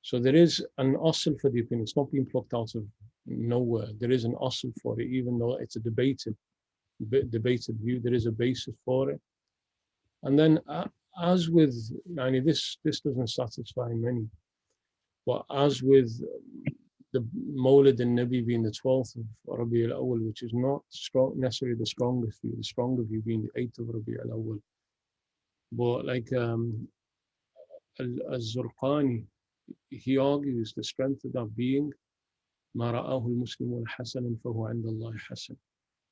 So there is an asl for the opinion. It's not being plucked out of nowhere. There is an asl for it, even though it's a debated view. There is a basis for it. And then, as with, this doesn't satisfy many, but as with the Mawlid al-Nabi being the 12th of Rabi al-Awwal, which is not necessarily the strongest view, the stronger view being the 8th of Rabi al-Awwal. But like al-Zurqani, he argues the strength of that being ما رآه المسلمون حسنا فهو عند الله حسن.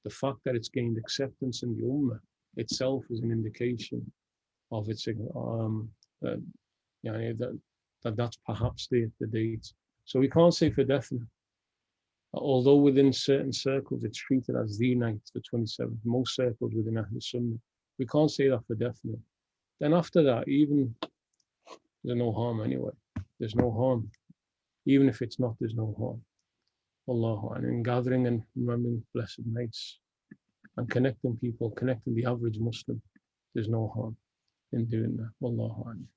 The fact that it's gained acceptance in the Ummah itself is an indication of its that's perhaps the date. So we can't say for definite. Although within certain circles it's treated as the night, the 27th, most circles within Ahl Sunnah, we can't say that for definite. Then after that, even There's no harm anyway. There's no harm. Even if it's not, there's no harm. Allahu Akbar. In gathering and remembering blessed nights and connecting people, connecting the average Muslim, there's no harm in doing that. Wallahu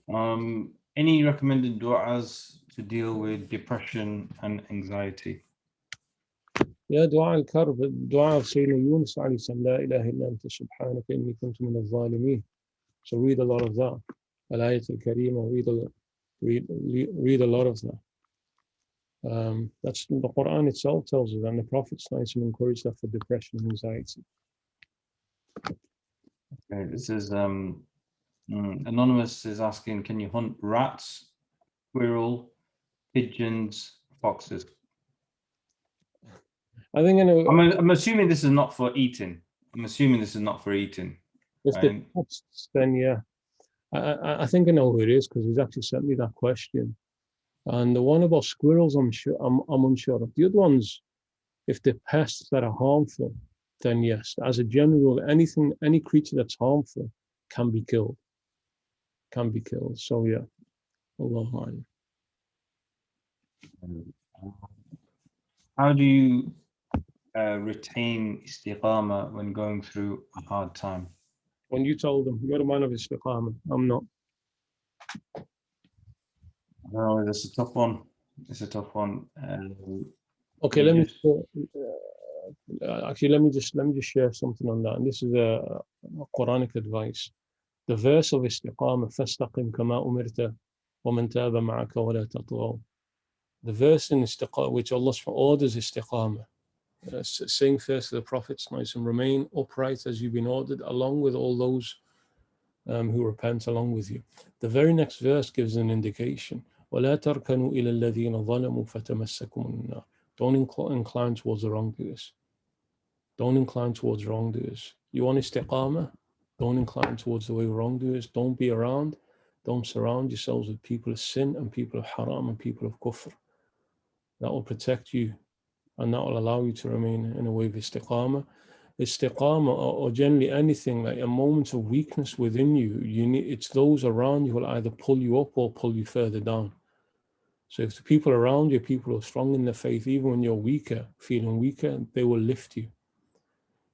Akbar. Any recommended du'as to deal with depression and anxiety? يا دعاء الكرب دعاء سيدنا يونس عليه السلام لا إله إلا أنت سبحانك إني كنت من الظالمين. So read a lot of that. Al-Ayat al-Kareemah, read a lot of that. That's the Quran itself tells us, and the Prophet encouraged that for depression and anxiety. Okay, this is Anonymous is asking, can you hunt rats, squirrel, pigeons, foxes? I think I'm assuming this is not for eating. If the texts, then yeah. I think I know who it is because he's actually sent me that question. And the one about squirrels, I'm unsure of. The other ones, if they're pests that are harmful, then yes. As a general, any creature that's harmful can be killed. So yeah. Allahu Akbar. How do you retain istiqamah when going through a hard time? When you told them, you're a man of istiqamah, I'm not. No, that's a tough one. Okay, let me just share something on that. And this is a Quranic advice. The verse of istiqamah, فَاسْتَقِمْ كَمَا أُمِرْتَ وَمَنْ تَابَ مَعَكَ وَلَا تَطْغَوْا. The verse in istiqamah, which Allah orders istiqamah, saying first to the Prophet, and remain upright as you've been ordered, along with all those who repent along with you. The very next verse gives an indication. وَلَا تَرْكَنُوا إِلَى الَّذِينَ ظَلَمُوا فَتَمَسَّكُمُ النَّارِ. Don't incline towards the wrongdoers. You want istiqamah? Don't incline towards the way of wrongdoers. Don't be around. Don't surround yourselves with people of sin and people of haram and people of kufr. That will protect you and that will allow you to remain in a way of istiqamah. Istiqamah, or generally anything, like a moment of weakness within you, it's those around you will either pull you up or pull you further down. So if the people around you, people who are strong in their faith, even when you're weaker, feeling weaker, they will lift you.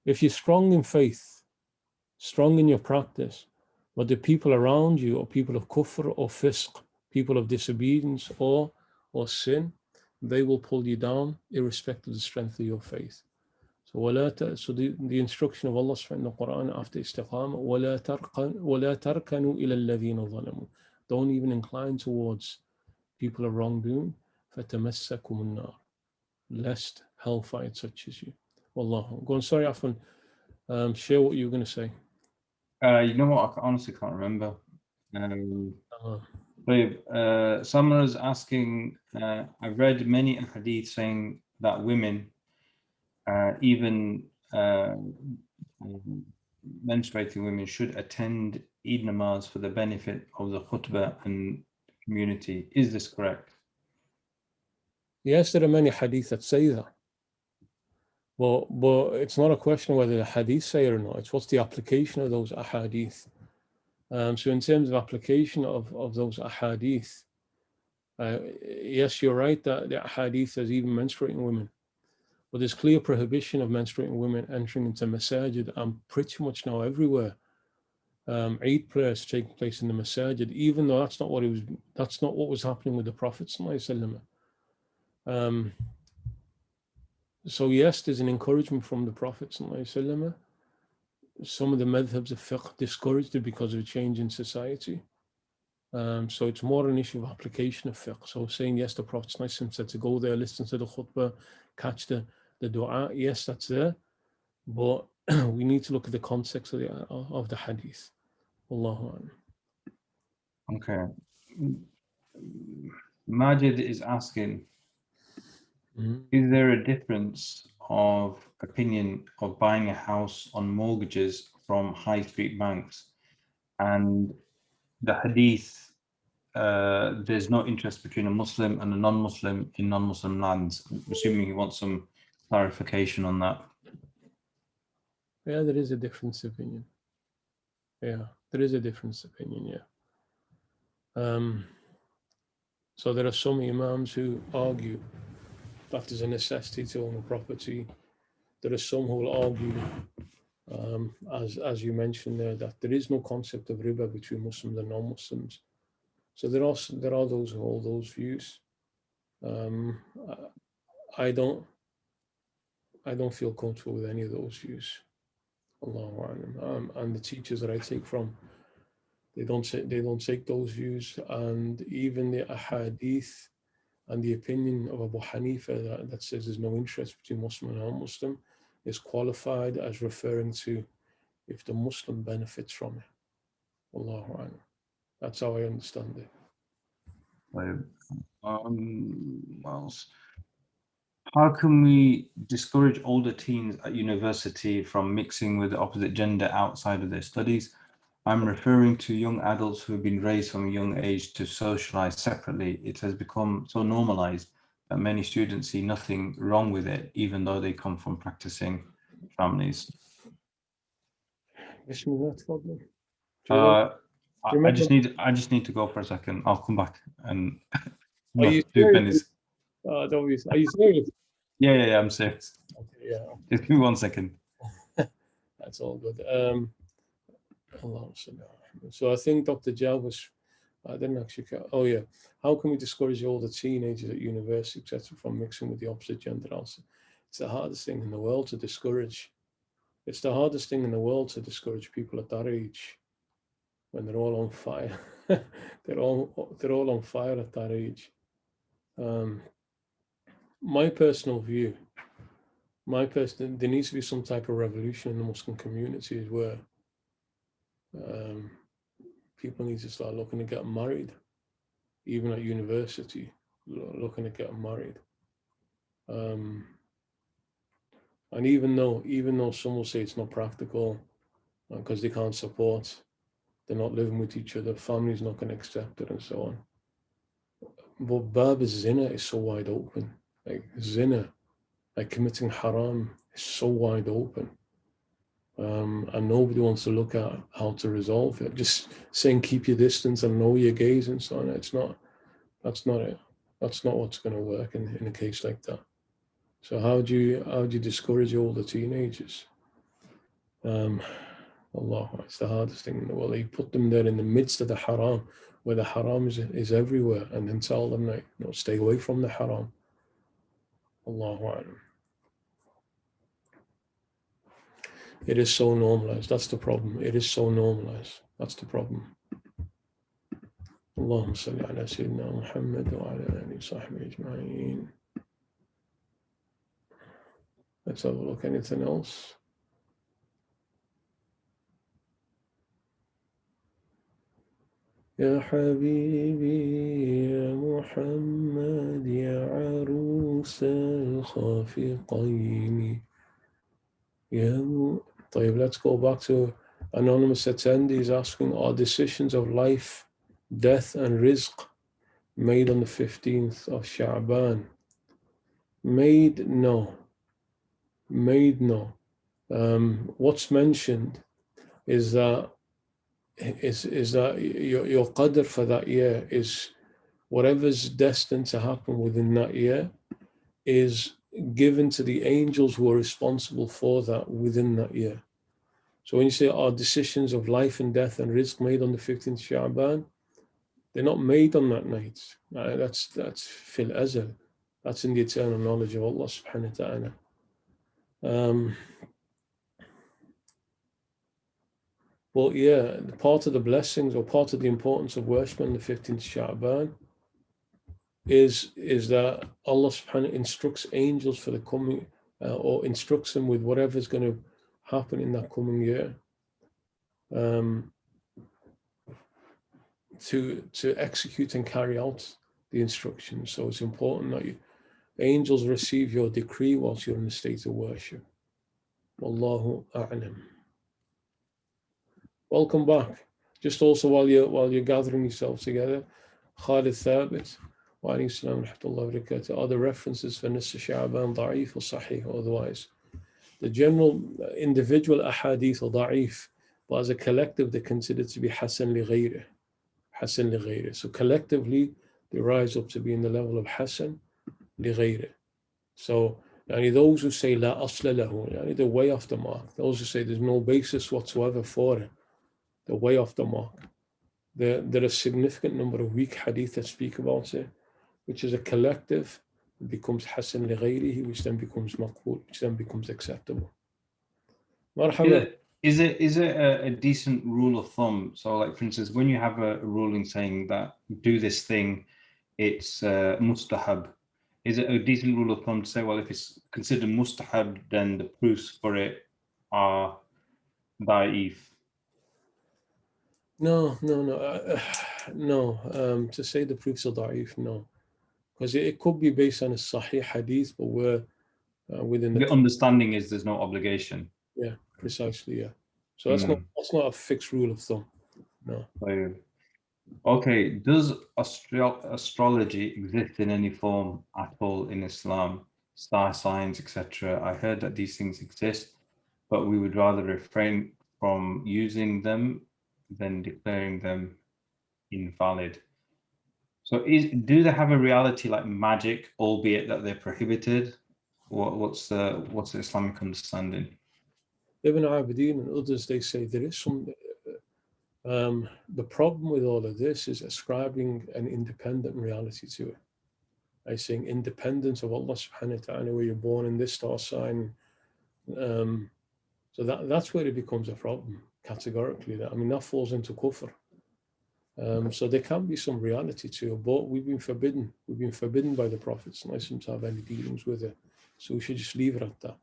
If you're strong in faith, strong in your practice, but the people around you are people of kufr or fisq, people of disobedience or sin, they will pull you down irrespective of the strength of your faith. So the instruction of Allah in the Quran after istiqamah, وَلَا تَرْكَنُوا إِلَى الَّذِينَ ظَلَمُوا. Don't even incline towards people of wrongdoing, فَتَمَسَّكُمُ النَّارِ, lest hellfire touches you. Wallahu. Go on, sorry, Afan. Share what you were going to say. You know what? I honestly can't remember. Someone is asking, I've read many hadith saying that women, even menstruating women, should attend Eid namaz for the benefit of the khutbah and community. Is this correct? Yes, there are many hadith that say that. But it's not a question of whether the hadith say it or not. It's what's the application of those ahadith. So in terms of application of those ahadith, yes, you're right that the ahadith says even menstruating women. But there's clear prohibition of menstruating women entering into masajid, and pretty much now everywhere. Eid prayers taking place in the masajid, even though that's not what was happening with the Prophet ﷺ. So yes, there's an encouragement from the Prophet ﷺ. Some of the madhabs of fiqh discouraged it because of a change in society. So it's more an issue of application of fiqh. So saying yes, the Prophet ﷺ said to go there, listen to the khutbah, catch the dua. Yes, that's there, but we need to look at the context of the hadith. Allahu Akbar. Okay. Majid is asking, is there a difference of opinion of buying a house on mortgages from high street banks and the hadith, there's no interest between a Muslim and a non-Muslim in non-Muslim lands? I'm assuming he wants some clarification on that. Yeah, there is a difference of opinion. Yeah, there is a difference of opinion, yeah. So there are some imams who argue that there's a necessity to own a property. There are some who will argue, as you mentioned there, that there is no concept of riba between Muslims and non-Muslims. So there are those who hold those views. I don't feel comfortable with any of those views. Allahu A'lam. And the teachers that I take from, they don't take those views, and even the ahadith and the opinion of Abu Hanifa that says there's no interest between Muslim and non-Muslim is qualified as referring to if the Muslim benefits from it. Allahu A'lam. That's how I understand it. Miles, how can we discourage older teens at university from mixing with the opposite gender outside of their studies? I'm referring to young adults who have been raised from a young age to socialize separately. It has become so normalized that many students see nothing wrong with it, even though they come from practicing families. I just need to go for a second. I'll come back and are you 2 pennies. Are you serious? Yeah, I'm serious. Okay, yeah. Just give me 1 second. That's all good. So I think Dr. Jalvis, I didn't actually. Oh yeah, how can we discourage all the teenagers at university, etc., from mixing with the opposite gender? Also, it's the hardest thing in the world to discourage. It's the hardest thing in the world to discourage people at that age, when they're all on fire. they're all on fire at that age. My personal view, there needs to be some type of revolution in the Muslim communities where people need to start looking to get married, even at university, looking to get married. And even though some will say it's not practical because they can't support, they're not living with each other, family's not going to accept it, and so on. But bab zina is so wide open. Like zina, like committing haram, is so wide open. And nobody wants to look at how to resolve it. Just saying keep your distance and know your gaze and so on. That's not it. That's not what's going to work in a case like that. So how do you discourage all the teenagers? Allah, it's the hardest thing in the world. You put them there in the midst of the haram, where the haram is everywhere, and then tell them that, stay away from the haram. Allahu A'lam. It is so normalized. That's the problem. It is so normalized. That's the problem. Allahumma salli ala Sayyidina Muhammad wa ala alihi sahbihi ajma'in. Let's have a look. Anything else? يا حبيبي يا محمد يا عروس الخافقين طيب, let's go back to anonymous attendees asking, are decisions of life, death and rizq made on the 15th of Sha'ban? Made no. What's mentioned is that your qadr for that year is whatever's destined to happen within that year is given to the angels who are responsible for that within that year. So when you say are decisions of life and death and rizq made on the 15th Sha'ban, they're not made on that night. That's fil azal. That's in the eternal knowledge of Allah subhanahu wa ta'ala. Well, yeah, part of the blessings or part of the importance of worship on the 15th Sha'ban is that Allah subhanahu wa ta'ala instructs angels for the coming, or instructs them with whatever's going to happen in that coming year, to execute and carry out the instructions. So it's important that angels receive your decree whilst you're in a state of worship. Wallahu a'lam. Welcome back. Just also while you're gathering yourself together, Khalid Thabit, wa alayhi salam wa rahmatullahi wa barakatuh, are the references for Nisr Sha'ban da'if or sahih or otherwise? The general individual ahadith or da'if, but as a collective they're considered to be hasan li ghayrih. Hasan li ghayri. So collectively, they rise up to be in the level of Hasan li ghayri. So those who say la asla lahu, they're way off the mark. Those who say there's no basis whatsoever for it, they're way off the mark. There are a significant number of weak hadith that speak about it, which is a collective. It becomes Hasan li ghayrihi, which then becomes maqbul, which then becomes acceptable. Marhaba. Is it a decent rule of thumb? So, like for instance, when you have a ruling saying that do this thing, it's mustahab. Is it a decent rule of thumb to say, well, if it's considered mustahab, then the proofs for it are da'if? No. To say the proofs are da'if, no. Because it could be based on a sahih hadith, but we're within the understanding is there's no obligation. Yeah, precisely. Yeah. So that's not a fixed rule of thumb. No. Okay. Does astrology exist in any form at all in Islam? Star signs, etc. I heard that these things exist, but we would rather refrain from using them than declaring them invalid. So do they have a reality like magic, albeit that they're prohibited? What's the Islamic understanding? Ibn Abidin and others, they say there is some. The problem with all of this is ascribing an independent reality to it. I saying independence of Allah subhanahu wa ta'ala, where you're born in this star sign. So that's where it becomes a problem, categorically. That falls into kufr. So there can be some reality to it, but we've been forbidden. We've been forbidden by the prophets, not to have any dealings with it. So we should just leave it at that.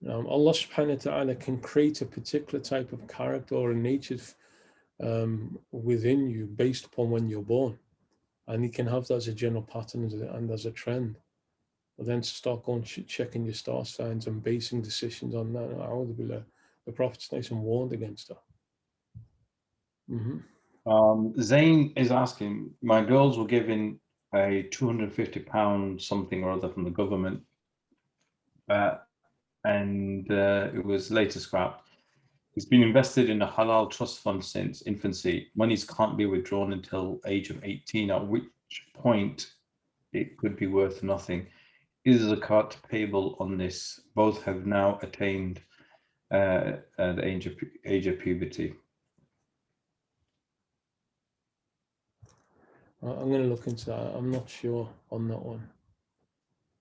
Allah subhanahu wa ta'ala can create a particular type of character or a nature within you based upon when you're born. And He can have that as a general pattern and as a trend. But then to start going checking your star signs and basing decisions on that, the Prophet's nice and warned against that. Zayn is asking, my girls were given a £250 something or other from the government, and it was later scrapped. It's been invested in a halal trust fund since infancy. Monies can't be withdrawn until age of 18, at which point it could be worth nothing. Is the zakat payable on this? Both have now attained the age of puberty. I'm going to look into that. I'm not sure on that one.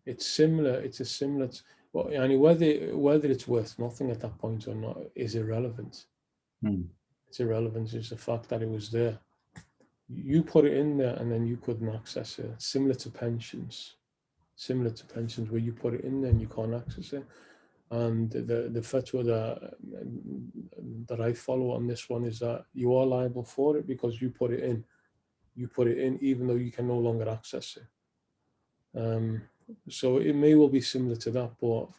It's similar. It's a similar. Whether it's worth nothing at that point or not is irrelevant. It's irrelevant. It's the fact that it was there. You put it in there and then you couldn't access it. Similar to pensions, where you put it in there and you can't access it. And the fatwa that I follow on this one is that you are liable for it because you put it in. You put it in even though you can no longer access it. So it may well be similar to that, but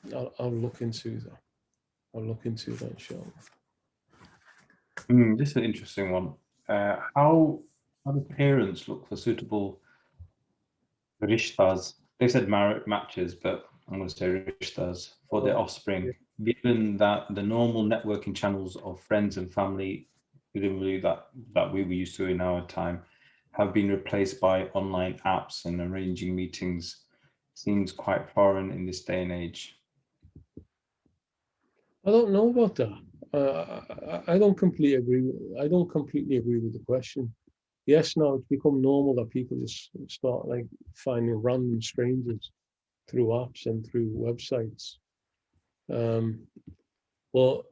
I'll look into that. Inshallah. This is an interesting one. How do parents look for suitable rishtas? They said matches, but I'm going to say rishtas for their offspring, given that the normal networking channels of friends and family, presumably that we were used to in our time, have been replaced by online apps, and arranging meetings seems quite foreign in this day and age. I don't know about that. I don't completely agree with the question. Yes, now it's become normal that people just start like finding random strangers through apps and through websites. Well,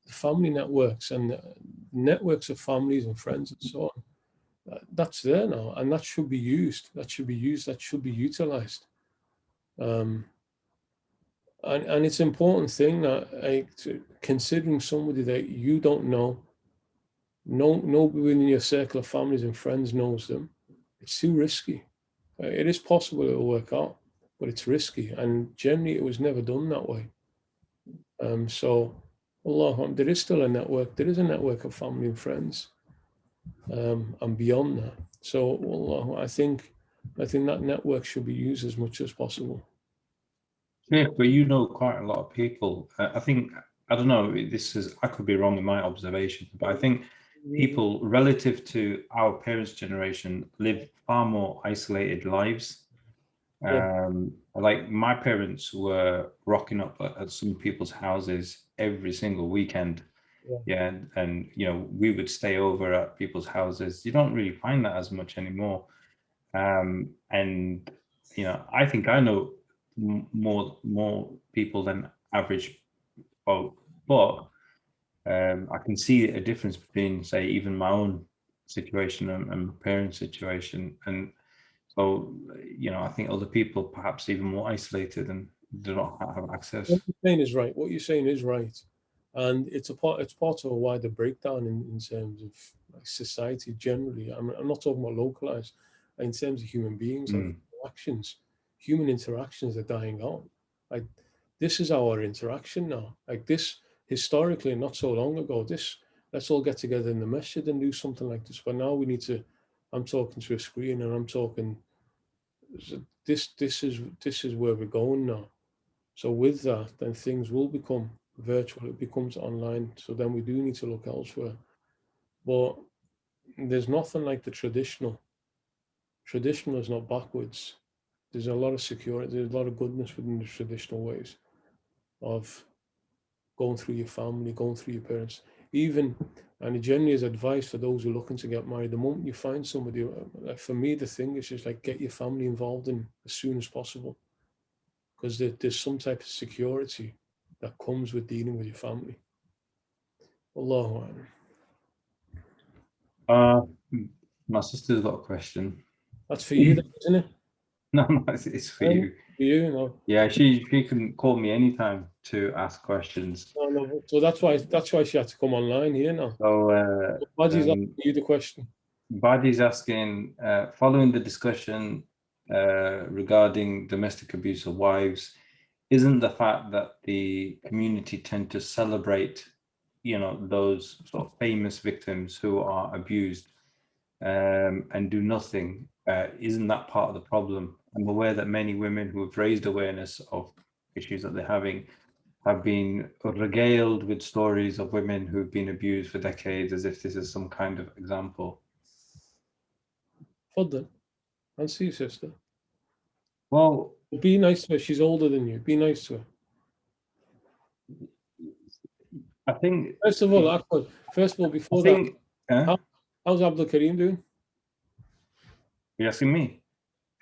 family networks and networks of families and friends and so on, that's there now, and that should be used. That should be utilized. And it's an important thing that considering somebody that you don't know, nobody within your circle of families and friends knows them, it's too risky. It is possible it will work out, but it's risky, and generally it was never done that way. So, Allah, there is still a network. There is a network of family and friends, and beyond that. So, Allah, I think that network should be used as much as possible. Yeah, but you know quite a lot of people. I don't know. I could be wrong in my observation, but I think people relative to our parents' generation live far more isolated lives. Like my parents were rocking up at some people's houses every single weekend. Yeah, and you know, we would stay over at people's houses. You don't really find that as much anymore. And you know, I think I know more people than average folk, but I can see a difference between, say, even my own situation and my parents' situation. And so, you know, I think other people perhaps even more isolated and do not have access. What you're saying is right. What you're saying is right, and it's part of a wider breakdown in terms of like society generally. I'm not talking about localized. In terms of human beings, like interactions, human interactions are dying out. Like this is our interaction now. Like this historically, not so long ago. This let's all get together in the masjid and do something like this. But now we need to. I'm talking to a screen and I'm talking. This is where we're going now. So with that, then things will become virtual. It becomes online. So then we do need to look elsewhere. But there's nothing like the traditional. Traditional is not backwards. There's a lot of security. There's a lot of goodness within the traditional ways of going through your family, going through your parents. Even, and it generally is advice for those who are looking to get married. The moment you find somebody, like for me, the thing is just like get your family involved in as soon as possible. Because there's some type of security that comes with dealing with your family. Allahu Akbar. My sister's got a question. That's for you, isn't it? No, it's for you. For you, no. Yeah, she can call me anytime to ask questions. No. So that's why she had to come online here now. So Baji's asking you the question. Badi's asking, following the discussion regarding domestic abuse of wives, isn't the fact that the community tend to celebrate, you know, those sort of famous victims who are abused and do nothing, isn't that part of the problem? I'm aware that many women who have raised awareness of issues that they're having have been regaled with stories of women who've been abused for decades, as if this is some kind of example. Fadl, and see your sister. Well, be nice to her. She's older than you. Be nice to her. I think. First of all, before that, how's Abdul Karim doing? Are you asking me?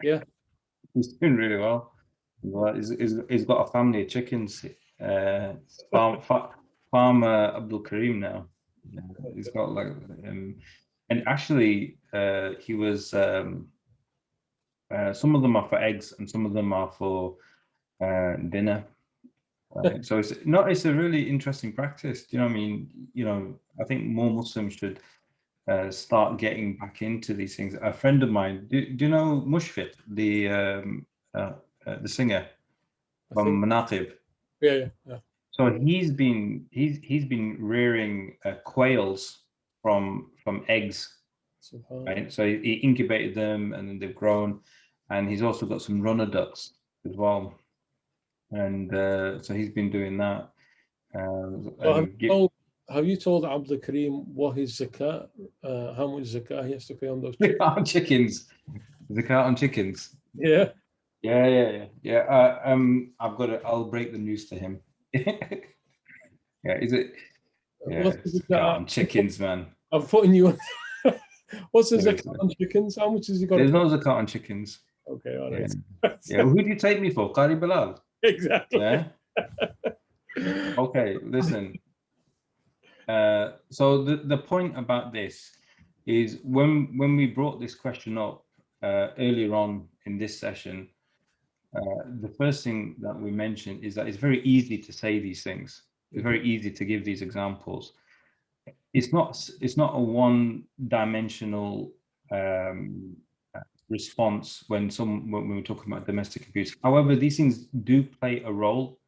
Yeah. He's doing really well. Well, he's got a family of chickens. Farmer Abdul Karim now. He's got like, and actually, he was. Some of them are for eggs, and some of them are for dinner. Right? So it's a really interesting practice. Do you know what I mean? You know, I think more Muslims should start getting back into these things. A friend of mine, do you know Mushfiq, the singer from Manaqib? Yeah. So he's been rearing quails from eggs, right? So he incubated them and then they've grown, and he's also got some runner ducks as well, and so he's been doing that. Have you told Abdul Karim what his zakat, how much zakat he has to pay on those chickens? On chickens, zakat on chickens. Yeah. I've got it. I'll break the news to him. Yeah, is it? Yeah, zakat on chickens, man. I'm putting you on. What's the zakat on chickens? How much has he got? There's no zakat on chickens. Okay, all right. Yeah, who do you take me for? Qari Bilal? Exactly. Yeah. Okay, listen. So the point about this is when we brought this question up earlier on in this session, the first thing that we mentioned is that it's very easy to say these things. It's very easy to give these examples. It's not a one-dimensional response when we're talking about domestic abuse. However, these things do play a role,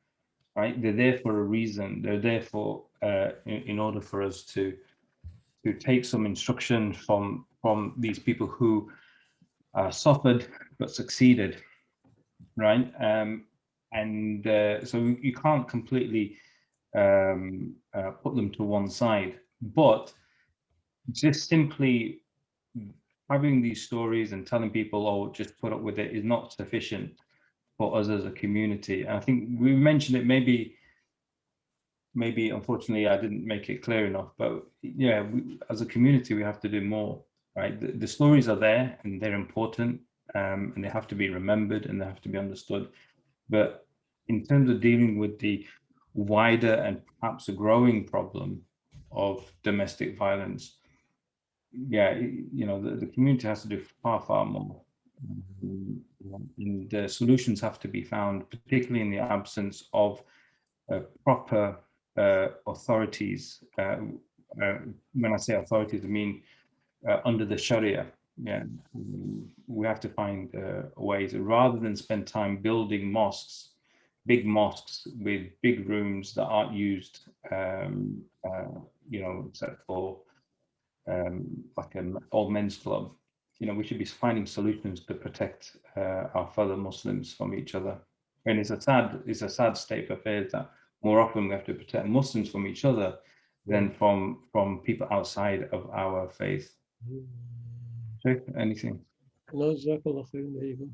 right? They're there for a reason. They're there for in order for us to take some instruction from these people who suffered but succeeded, right? So you can't completely put them to one side, but just simply having these stories and telling people, oh, just put up with it, is not sufficient for us as a community. And I think we mentioned it, maybe unfortunately I didn't make it clear enough, but yeah, as a community, we have to do more, right? The stories are there and they're important, and they have to be remembered and they have to be understood. But in terms of dealing with the wider and perhaps a growing problem of domestic violence, yeah, the community has to do far more. And the solutions have to be found, particularly in the absence of proper authorities. When I say authorities, I mean under the Sharia. Yeah, we have to find ways, rather than spend time building mosques, big mosques with big rooms that aren't used, except for like an old men's club. We should be finding solutions to protect our fellow Muslims from each other. And it's a sad state of affairs that more often we have to protect Muslims from each other than from people outside of our faith. Anything? No, Jazakallah khair. There you go.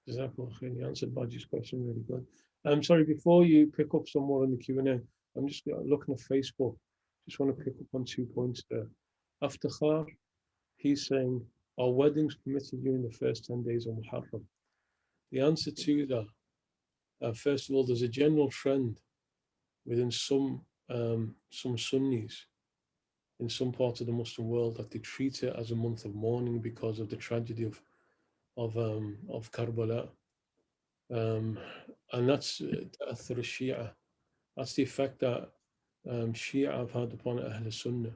Jazakallah khair. You answered Baji's question really good. I'm sorry, before you pick up some more in the Q&A, I'm just looking at Facebook. Just want to pick up on 2 points there. Aftakhar, he's saying, are weddings permitted during the first 10 days of Muharram? The answer to that, first of all, there's a general trend within some Sunnis in some parts of the Muslim world that they treat it as a month of mourning because of the tragedy of Karbala, and that's Ta'athur Shia. That's the effect that Shia have had upon Ahl Sunnah.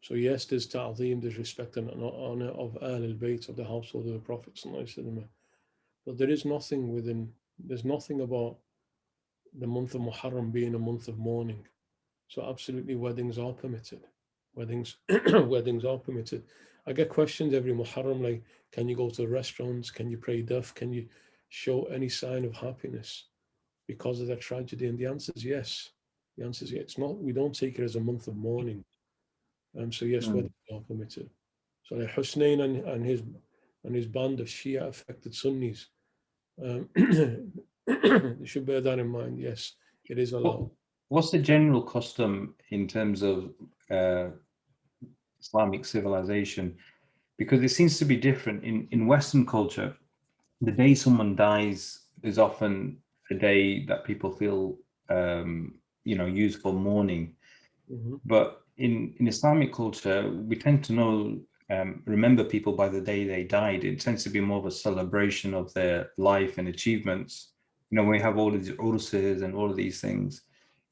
So yes, there's ta'zeem, there's respect and honor of Ahl al-Bayt, of the household of the Prophet, but there's nothing about the month of Muharram being a month of mourning. So absolutely, weddings are permitted. Weddings are permitted. I get questions every Muharram like, can you go to restaurants? Can you pray daf? Can you show any sign of happiness because of that tragedy? And the answer is yes. The answer is yes. It's not. We don't take it as a month of mourning. So yes, weddings are permitted. So like Hussein and his band of Shia affected Sunnis, you should bear that in mind. Yes, it is allowed. What's the general custom in terms of Islamic civilization? Because it seems to be different in Western culture. The day someone dies is often a day that people feel used for mourning. But in Islamic culture, we tend to remember people by the day they died. It tends to be more of a celebration of their life and achievements. We have all these urses and all of these things.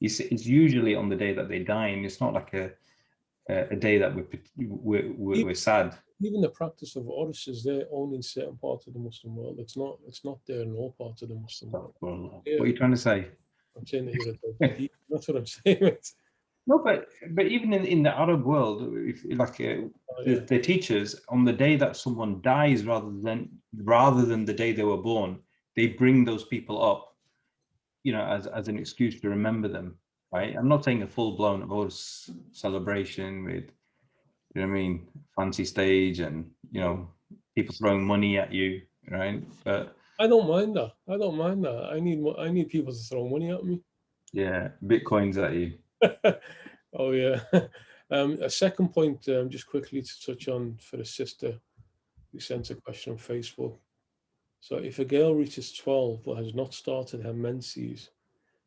It's usually on the day that they die, and it's not like a day that we're sad. Even the practice of urs is there only in certain parts of the Muslim world. It's not there in all parts of the Muslim world. What are you trying to say? I'm saying that you're a deep. That's what I'm saying. No, but even in the Arab world, the teachers, on the day that someone dies, rather than the day they were born, they bring those people up, as an excuse to remember them, right? I'm not saying a full-blown Urs celebration with, you know what I mean, fancy stage and people throwing money at you, right? But I don't mind that. I need people to throw money at me. Yeah, Bitcoins at you. Oh yeah. A second point, just quickly to touch on for the sister who sent a question on Facebook. So if a girl reaches 12 but has not started her menses,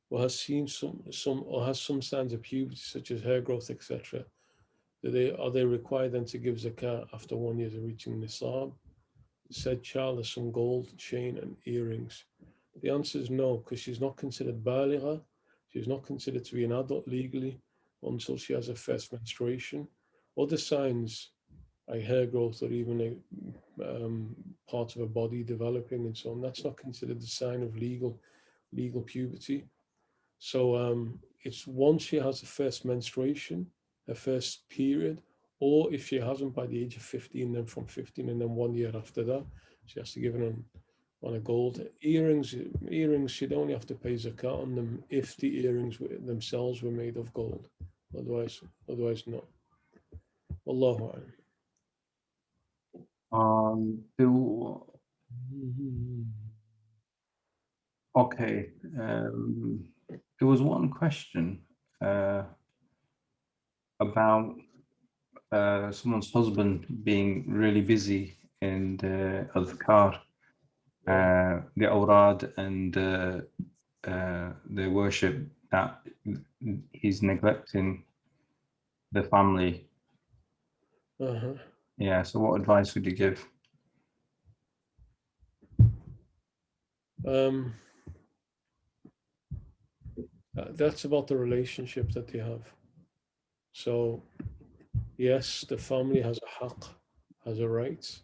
or has seen has some signs of puberty such as hair growth, etc., are they required then to give zakat after 1 year of reaching nisab? Said child has some gold chain and earrings. The answer is no, because she's not considered baligha. She's not considered to be an adult legally until she has her first menstruation. Other signs like hair growth or even a part of her body developing and so on, that's not considered a sign of legal puberty. So it's once she has her first menstruation, her first period, or if she hasn't by the age of 15, then from 15 and then 1 year after that, she has to give it on a gold. Earrings, she'd only have to pay zakat on them if the earrings themselves were made of gold. Otherwise not. Wallahu a'lam. Okay. There was one question about someone's husband being really busy in the adhkar, the awrad, and the worship, that he's neglecting the family. Yeah. So, what advice would you give? That's about the relationship that they have. So, yes, the family has a haqq, has a right.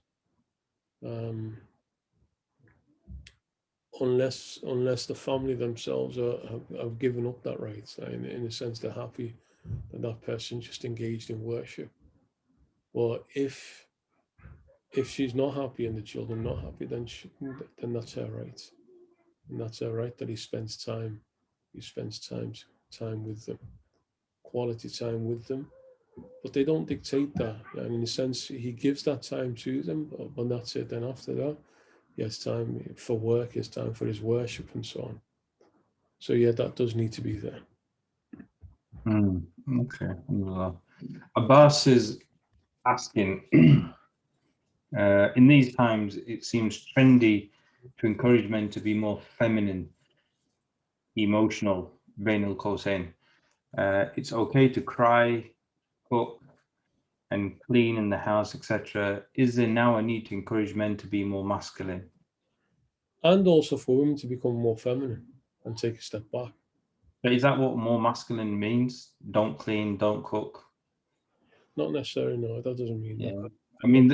Unless the family themselves have given up that right. In a sense, they're happy that that person just engaged in worship. But if she's not happy and the children not happy, then that's her right, and that's her right that he spends time with them, quality time with them. But they don't dictate that. And in a sense, he gives that time to them, but that's it. Then after that, he has time for work, he has time for his worship and so on. So yeah, that does need to be there. Okay. Abbas is asking, in these times, it seems trendy to encourage men to be more feminine, emotional, bain al-qawsayn. It's okay to cry, cook, and clean in the house, etc. Is there now a need to encourage men to be more masculine? And also for women to become more feminine and take a step back. But is that what more masculine means? Don't clean, don't cook? Not necessarily, no, that doesn't mean that. I mean,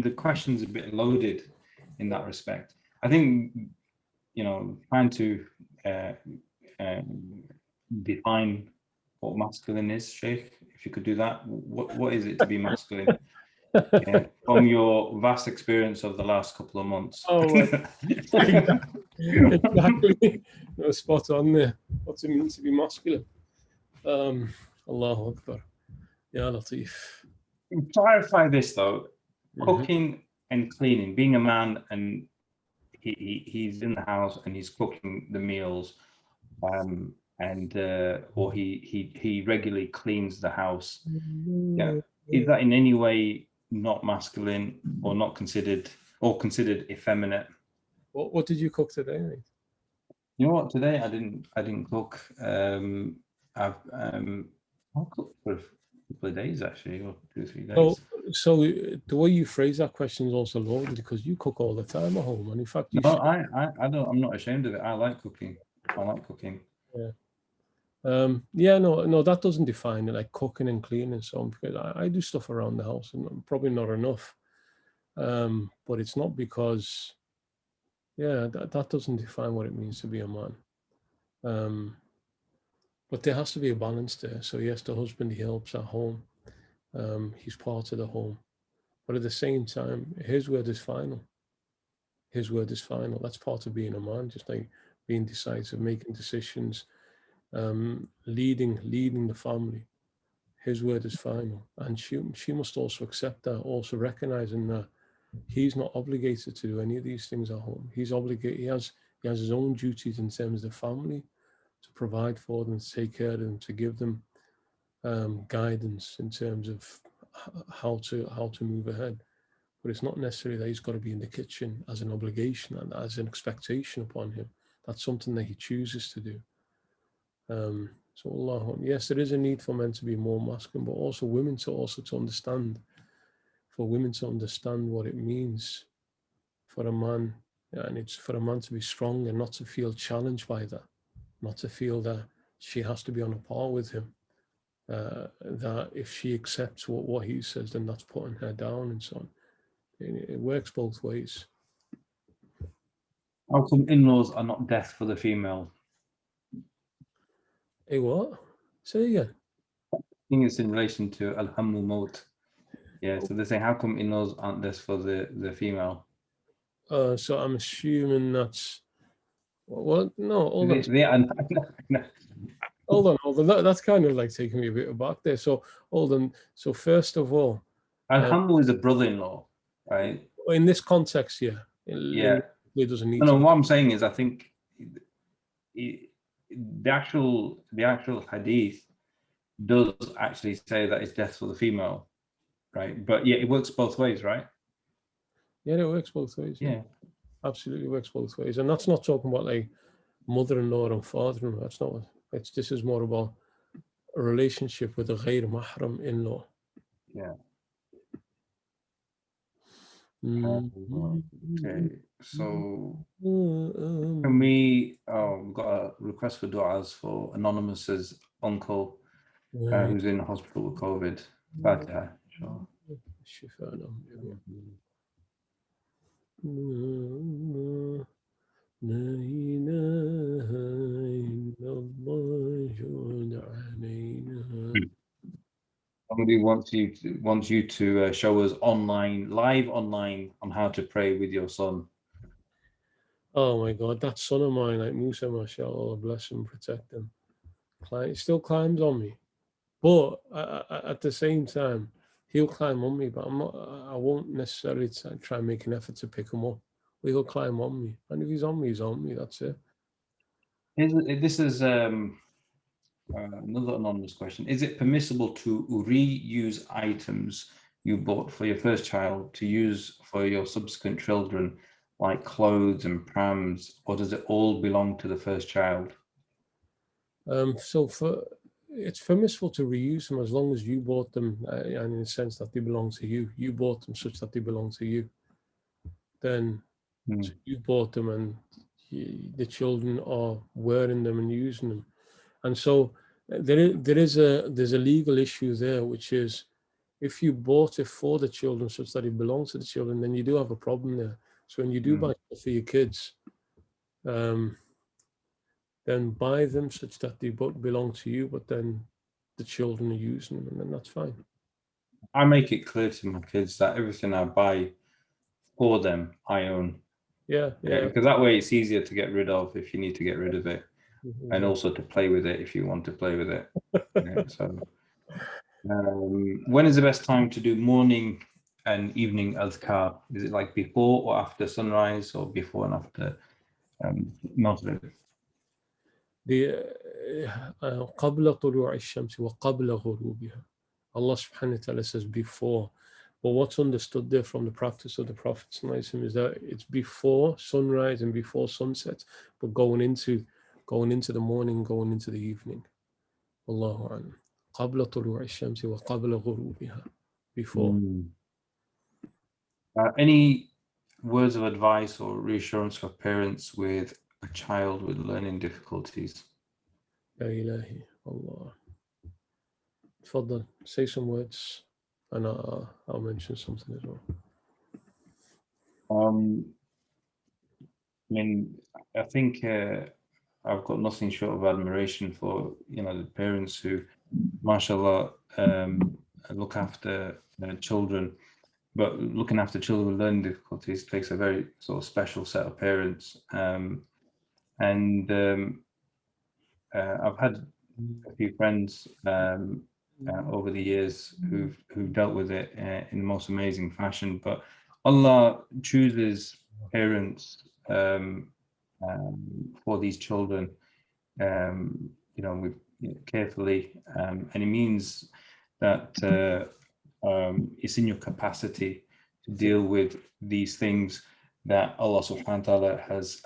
the question's a bit loaded in that respect. I think, trying to define what masculine is, Shaykh, if you could do that. What is it to be masculine? Yeah, from your vast experience of the last couple of months. Oh, exactly. No, spot on there. What's it mean to be masculine? Allahu Akbar. Ya Latif. Clarify this though. Cooking and cleaning, being a man and he's in the house and he's cooking the meals, or he regularly cleans the house. Yeah, is that in any way not masculine or not considered effeminate? What did you cook today, mate? You know what? Today I didn't cook. I've cooked for a couple of days actually, or 2 or 3 days. So the way you phrase that question is also loaded, because you cook all the time at home, and in fact, you I don't. I'm not ashamed of it. I like cooking. Yeah. No, that doesn't define it, like cooking and cleaning and so on, because I do stuff around the house and probably not enough. But it's not because, that doesn't define what it means to be a man. But there has to be a balance there. So yes, the husband, he helps at home. He's part of the home. But at the same time, his word is final. His word is final. That's part of being a man, just like being decisive, making decisions, leading the family. His word is final. And she must also accept that, also recognizing that he's not obligated to do any of these things at home. He's obligated, he has his own duties in terms of the family, to provide for them, to take care of them, to give them guidance in terms of how to move ahead. But it's not necessarily that he's got to be in the kitchen as an obligation and as an expectation upon him. That's something that he chooses to do. So Allah, yes, there is a need for men to be more masculine, but also women to understand, for women to understand what it means for a man, and it's for a man to be strong and not to feel challenged by that, not to feel that she has to be on a par with him. That if she accepts what he says, then that's putting her down and so on. It works both ways. How come in-laws are not death for the female? Hey, what? Say again. I think it's in relation to Alhamul Maut. Yeah, so they say, how come in-laws aren't death for the female? So I'm assuming that's, well, no, all They are. hold on. That's kind of like taking me a bit aback there. So hold on. So first of all, Al-Hamu is a brother-in-law, right? in this context, yeah, Yeah. it doesn't need No, to. what I'm saying is I think the actual hadith does actually say that it's death for the female, right? But yeah, it works both ways, right? Yeah, it works both ways. Yeah, absolutely works both ways. And that's not talking about like mother-in-law and father-in-law. That's not what it's. This is more about a relationship with a غير mahram in-law. Yeah. Okay, so can we? Oh, we've got a request for du'as for Anonymous's uncle who's in hospital with COVID. Fatiha, sure. لا إله إلا الله جود علينا. Somebody wants you to show us live online on how to pray with your son. Oh my God, that son of mine, like Musa, mashallah, bless him, protect him. He still climbs on me, but at the same time, he'll climb on me. But I won't necessarily try and make an effort to pick him up. He'll climb on me, and if he's on me, he's on me. That's it. This is another anonymous question. Is it permissible to reuse items you bought for your first child to use for your subsequent children, like clothes and prams, or does it all belong to the first child? It's permissible to reuse them as long as you bought them, and in the sense that they belong to you. You bought them such that they belong to you. Then so you bought them, and the children are wearing them and using them. And so there's a legal issue there, which is if you bought it for the children such that it belongs to the children, then you do have a problem there. So when you do buy stuff for your kids, then buy them such that they both belong to you, but then the children are using them, and then that's fine. I make it clear to my kids that everything I buy for them, I own. Yeah. Because that way it's easier to get rid of if you need to get rid of it, and also to play with it if you want to play with it. So, when is the best time to do morning and evening adhkar? Is it like before or after sunrise, or before and after Maghrib? قبل طلوع الشمس وقبل غروبها. Allah subhanahu wa ta'ala says before. But what's understood there from the practice of the Prophet is that it's before sunrise and before sunset, but going into the morning, going into the evening. Allahu a'lam. قبل طلوع الشمس وقبل غروبها. Before. Any words of advice or reassurance for parents with a child with learning difficulties? Ya ilahi, Allah. Tfaddal, say some words, and I'll mention something as well. I think I've got nothing short of admiration for the parents who, mashallah, look after children. But looking after children with learning difficulties takes a very sort of special set of parents. I've had a few friends over the years who've dealt with it in the most amazing fashion. But Allah chooses parents for these children, carefully, and it means that it's in your capacity to deal with these things that Allah subhanahu wa ta'ala has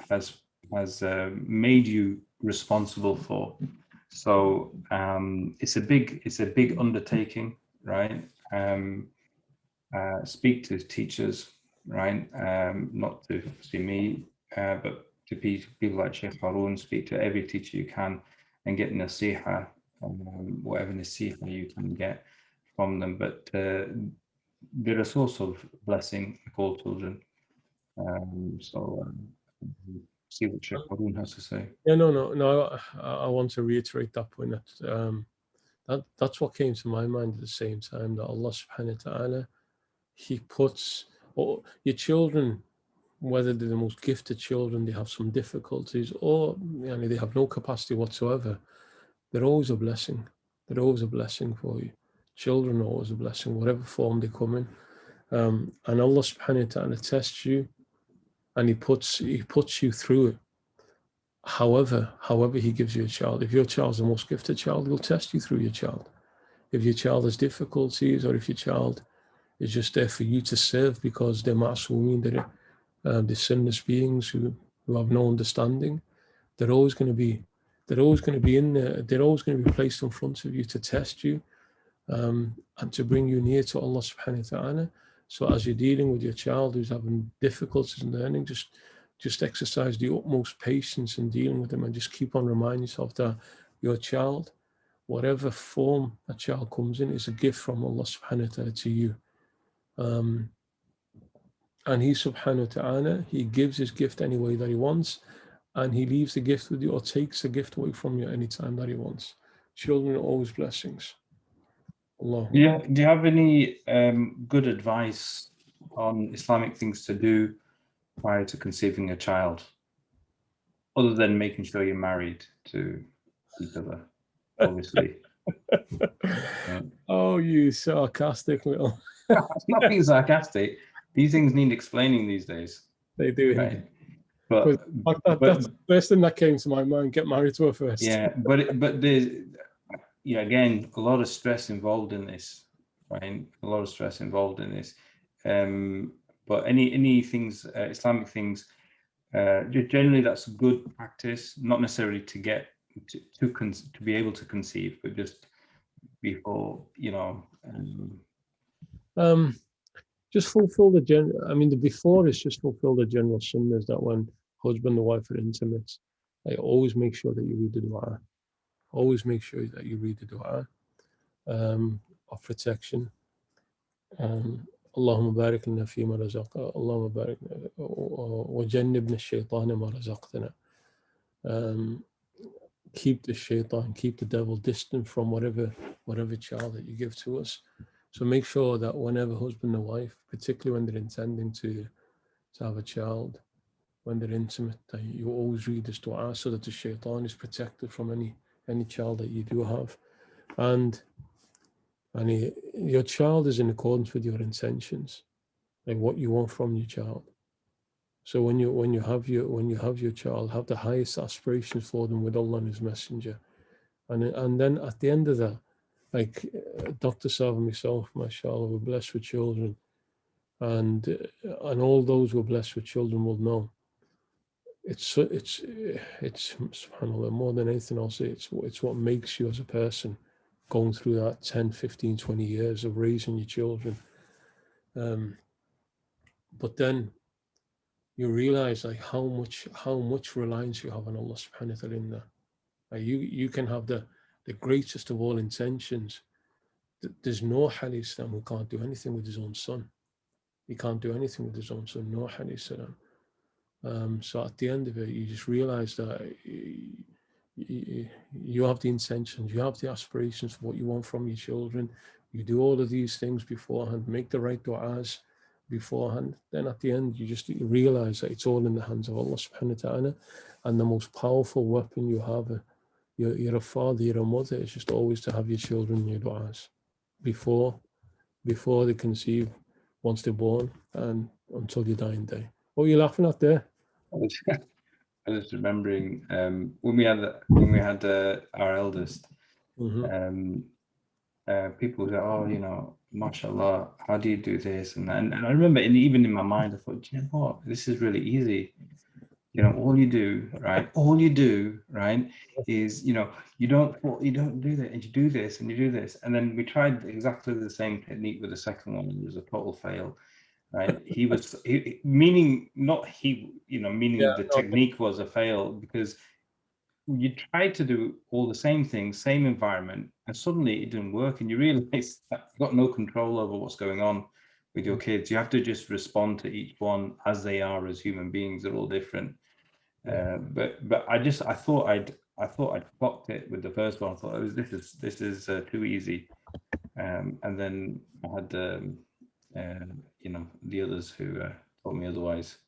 made you responsible for. So it's a big undertaking, right? Speak to teachers, right? Not to see me, but to people like Shaykh Haroon. Speak to every teacher you can and get nasiha, whatever nasiha you can get from them. But they're a source of blessing for all children. See what Shaykh Haroon has to say. Yeah, no. I want to reiterate that point. That's what came to my mind at the same time, that Allah subhanahu wa ta'ala, He puts your children, whether they're the most gifted children, they have some difficulties, or they have no capacity whatsoever. they're always a blessing. They're always a blessing for you. Children are always a blessing, whatever form they come in. And Allah subhanahu wa ta'ala tests you, and He puts you through it. However He gives you a child. If your child's the most gifted child, He'll test you through your child. If your child has difficulties, or if your child is just there for you to serve because they're ma'asoomin, they're sinless beings who have no understanding, they're always going to be in there. They're always going to be placed in front of you to test you, and to bring you near to Allah subhanahu wa ta'ala. So as you're dealing with your child who's having difficulties in learning, just exercise the utmost patience in dealing with them, and just keep on reminding yourself that your child, whatever form that child comes in, is a gift from Allah subhanahu wa ta'ala to you. And He subhanahu wa ta'ala, He gives His gift any way that He wants, and He leaves the gift with you, or takes the gift away from you any time that He wants. Children are always blessings. Allah. Yeah. Do you have any good advice on Islamic things to do prior to conceiving a child, other than making sure you're married to each other, obviously? Oh, you sarcastic little. It's not being sarcastic. These things need explaining these days. They do. Right. That's the first thing that came to my mind. Get married to her first. Yeah, but there's, again, a lot of stress involved in this, right? A lot of stress involved in this. But any things, Islamic things, generally that's good practice, not necessarily to get to be able to conceive, but just before, just fulfill the the before is just fulfill the general sunnahs, that when husband and wife are intimate, I always make sure that you read the dua. Always make sure that you read the dua of protection. Allahumma barik lana fima razaqna, Allahumma barik wa jannibna ash-shaytana ma razaqtana. Keep the shaitan, keep the devil distant from whatever child that you give to us. So make sure that whenever husband and wife, particularly when they're intending to have a child, when they're intimate, that you always read this dua, so that the shaitan is protected from any child that you do have. And your child is in accordance with your intentions, like what you want from your child. So when you have your child, have the highest aspirations for them with Allah and His Messenger, and then at the end of that, like Dr. Sav and myself, mashallah, we're blessed with children, and all those who are blessed with children will know. It's subhanAllah, more than anything else, it's what makes you as a person, going through that 10, 15, 20 years of raising your children. But then you realize like how much reliance you have on Allah subhanahu wa ta'ala in that. Like you can have the greatest of all intentions. There's no alayhi salam who can't do anything with his own son. He can't do anything with his own son, no alayhi salam. So at the end of it, you just realize that you have the intentions, you have the aspirations for what you want from your children. You do all of these things beforehand, make the right du'as beforehand. Then at the end, you realize that it's all in the hands of Allah subhanahu wa ta'ala. And the most powerful weapon you have, you're a father, you're a mother, is just always to have your children in your du'as before they conceive, once they're born, and until your dying day. What are you laughing at there? I was remembering when we had our eldest. People go, oh, mashallah, how do you do this and that? And I remember, even in my mind, I thought, you know what, this is really easy. All you do, right, is, you don't do that, and you do this, and you do this. And then we tried exactly the same technique with the second one, and it was a total fail, right? Meaning the technique was a fail, because you tried to do all the same things, same environment, and suddenly it didn't work, and you realize that you've got no control over what's going on with your kids. You have to just respond to each one as they are, as human beings. They're all different. But I thought I'd clocked it with the first one. I thought this is too easy, and then I had the others who told me otherwise.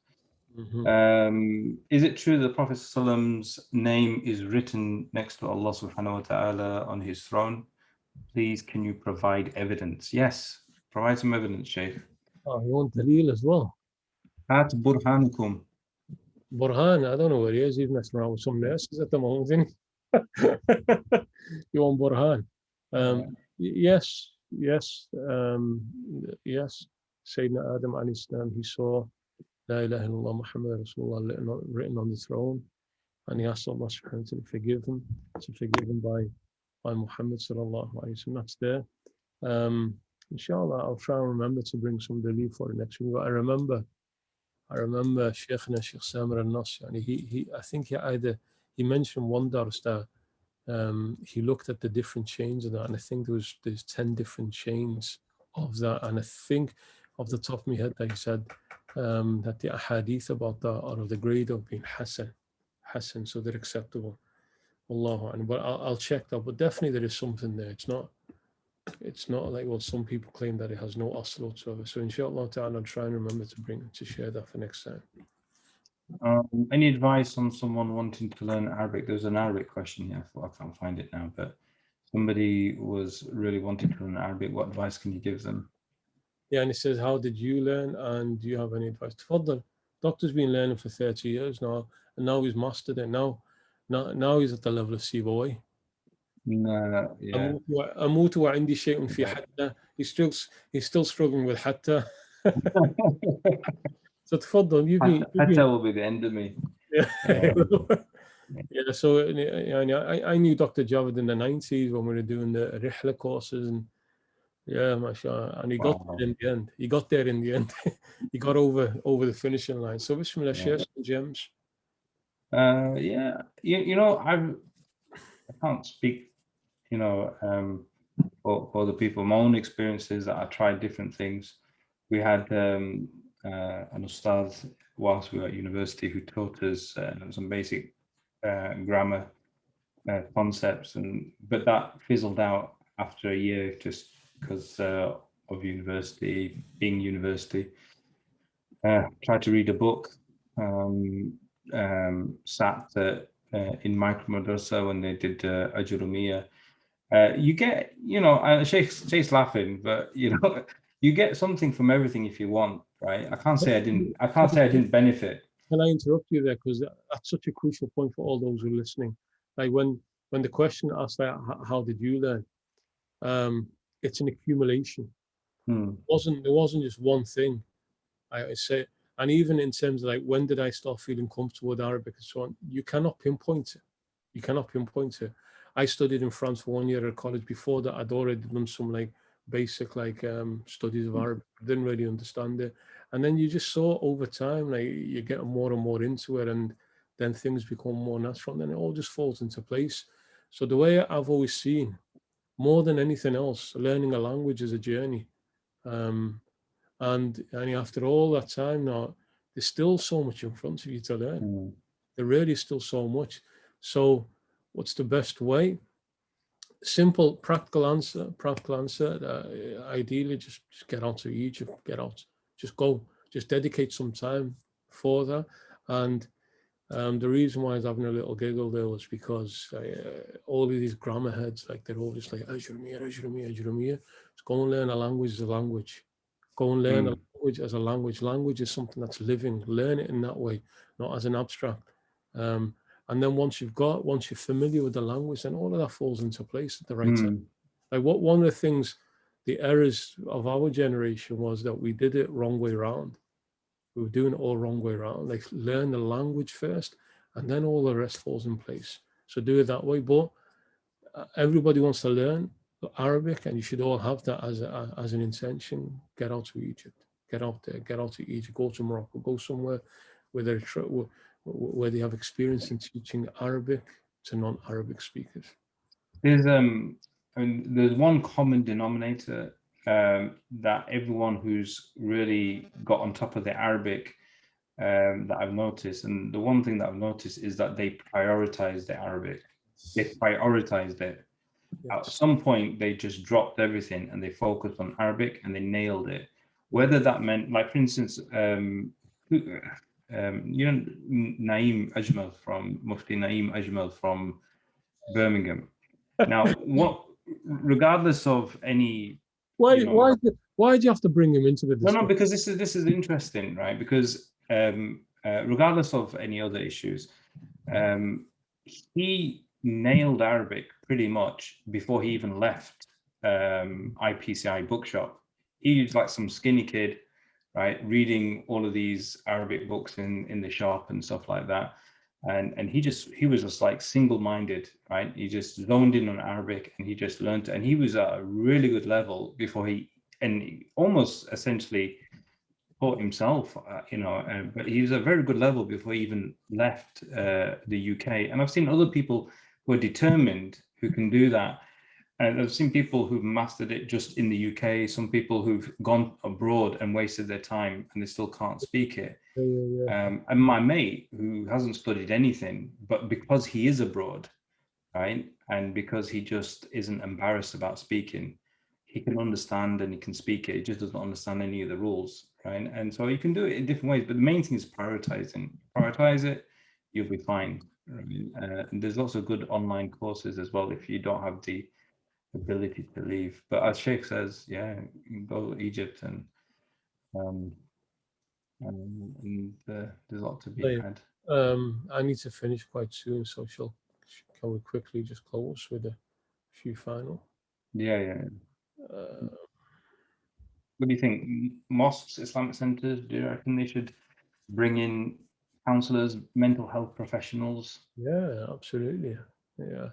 Is it true that the Prophet ﷺ's name is written next to Allah subhanahu wa ta'ala on his throne? Please, can you provide evidence? Yes, provide some evidence, Shaykh. Oh, you want Dalil as well? At burhanukum. Burhan, I don't know where he is. He's messing around with some nurses at the moment, isn't he? You want Burhan? Yes, yes, yes. Sayyidina Adam alayhi salam, he saw La ilaha illallah Muhammad Rasulullah written on the throne, and he asked Allah subhanahu wa ta'ala to forgive him by Muhammad sallallahu alayhi wa sallam. That's there. Inshallah, I'll try and remember to bring some dalil for the next week. But I remember Shaykhna Shaykh Samir al-Nas, and I think he mentioned one dars that he looked at the different chains of that, and I think there's 10 different chains of that, and I think off the top of my head that he said that the ahadith about that are of the grade of being Hassan, so they're acceptable. Wallahu a'lam. But I'll check that. But definitely there is something there. It's not like, well, some people claim that it has no asl whatsoever. So inshallah ta'ala, I'll try and remember to share that for next time. Any advice on someone wanting to learn Arabic? There's an Arabic question here. I can't find it now, but somebody was really wanting to learn Arabic. What advice can you give them? Yeah, and he says, how did you learn? And do you have any advice? Tfaddal. Doctor's been learning for 30 years now, and now he's mastered it. Now he's at the level of Sivoy. No, yeah. أموت وعندي شيء في حتى. He's still struggling with حتى. So تفضل, Hatta will be the end of me. Yeah, so I knew Dr. Javed in the 90s when we were doing the Rihla courses, and yeah, mashallah, and he got there in the end. He got there in the end. He got over the finishing line. So bismillah, share some gems. Yeah, you know, I can't speak, you know, for the people. My own experiences, I tried different things. We had an ustad whilst we were at university who taught us some basic grammar concepts, but that fizzled out after a year just because of university, being university. Tried to read a book, sat in micro madrasa when they did Ajurumiyya. You get, you know, Sheikh's laughing, but you know, you get something from everything if you want, right? I can't say I didn't benefit. Can I interrupt you there, because that's such a crucial point for all those who are listening. Like when the question asked, like, how did you learn? It's an accumulation. There wasn't just one thing. I say, and even in terms of like, when did I start feeling comfortable with Arabic and so on, you cannot pinpoint it. I studied in France for 1 year at college. Before that, I'd already done some like basic studies of Arabic. I didn't really understand it, and then you just saw over time, like, you get more and more into it, and then things become more natural, and then it all just falls into place. So the way I've always seen, more than anything else, learning a language is a journey. And after all that time now, there's still so much in front of you to learn. There really is still so much. So what's the best way? Simple, practical answer. Ideally, just get out to Egypt, just go, just dedicate some time for that. And the reason why I was having a little giggle there was because all of these grammar heads, like, they're all just like, Ajurumiyya. Just go and learn a language as a language. Go and learn a language as a language. Language is something that's living. Learn it in that way, not as an abstract. And then once you're familiar with the language, then all of that falls into place at the right time. Like, one of the things, the errors of our generation was that we did it wrong way around. We were doing it all wrong way around. Like, learn the language first, and then all the rest falls in place. So do it that way. But everybody wants to learn Arabic, and you should all have that as an intention. Get out to Egypt. Get out there. Get out to Egypt. Go to Morocco. Go somewhere where they have experience in teaching Arabic to non-Arabic speakers. There's there's one common denominator that everyone who's really got on top of the Arabic that I've noticed, and the one thing that I've noticed is that they prioritize the Arabic. They prioritized it. Yes. At some point, they just dropped everything and they focused on Arabic and they nailed it. Whether that meant, like, for instance, Naeem Ajmal from Mufti Naeem Ajmal from Birmingham. Now, regardless of any, Why do you have to bring him into the discussion? No, because this is interesting, right? Because regardless of any other issues, he nailed Arabic pretty much before he even left IPCI bookshop. He was like some skinny kid, right, reading all of these Arabic books in the shop and stuff like that. And he was just like single-minded, right? He just zoned in on Arabic and he just learned, and he was at a really good level before he almost essentially taught himself, but he was at a very good level before he even left the UK. And I've seen other people who are determined who can do that. And I've seen people who've mastered it just in the UK, some people who've gone abroad and wasted their time and they still can't speak it. Yeah. And my mate, who hasn't studied anything, but because he is abroad, right, and because he just isn't embarrassed about speaking, he can understand and he can speak it. He just doesn't understand any of the rules, right? And so you can do it in different ways, but the main thing is prioritizing. Prioritize it, you'll be fine. And there's lots of good online courses as well if you don't have the ability to leave. But as Sheikh says, yeah, you can go to Egypt and there's a lot to be had. I need to finish quite soon, so can we quickly just close with a few final? Yeah. What do you think? Mosques, Islamic centers, do you reckon they should bring in counselors, mental health professionals? Yeah, absolutely. Yeah.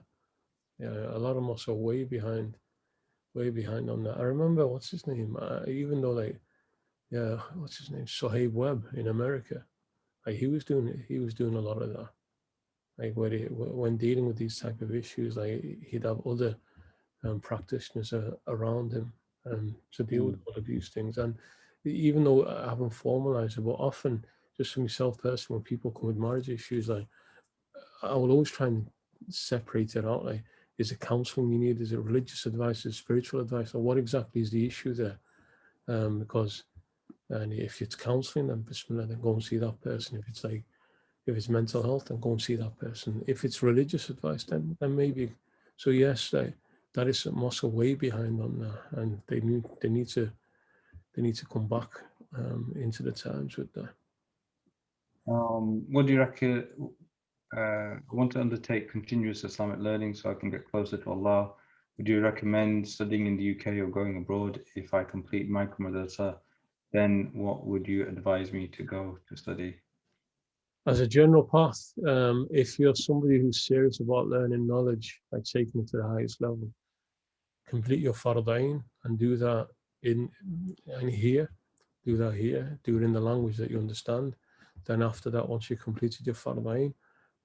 A lot of mosques are way behind on that. I remember, what's his name? Even though what's his name? Sohaib Webb in America. He was doing a lot of that. Like when dealing with these type of issues, like he'd have other practitioners around him to deal with all of these things. And even though I haven't formalized it, but often just for myself personally, when people come with marriage issues, like I will always try and separate it out. Like, is it counseling you need? Is it religious advice? Is it spiritual advice? Or what exactly is the issue there? Because if it's counseling, then bismillah, then go and see that person. If it's mental health, then go and see that person. If it's religious advice, then maybe. So yes, that is mosques are way behind on that, and they need to come back into the times with that. What do you reckon? I want to undertake continuous Islamic learning so I can get closer to Allah. Would you recommend studying in the UK or going abroad? If I complete my madrasa, then what would you advise me to go to study? As a general path, if you're somebody who's serious about learning knowledge, like taking it to the highest level, complete your fardain and do that here, do it in the language that you understand. Then after that, once you completed your fardain,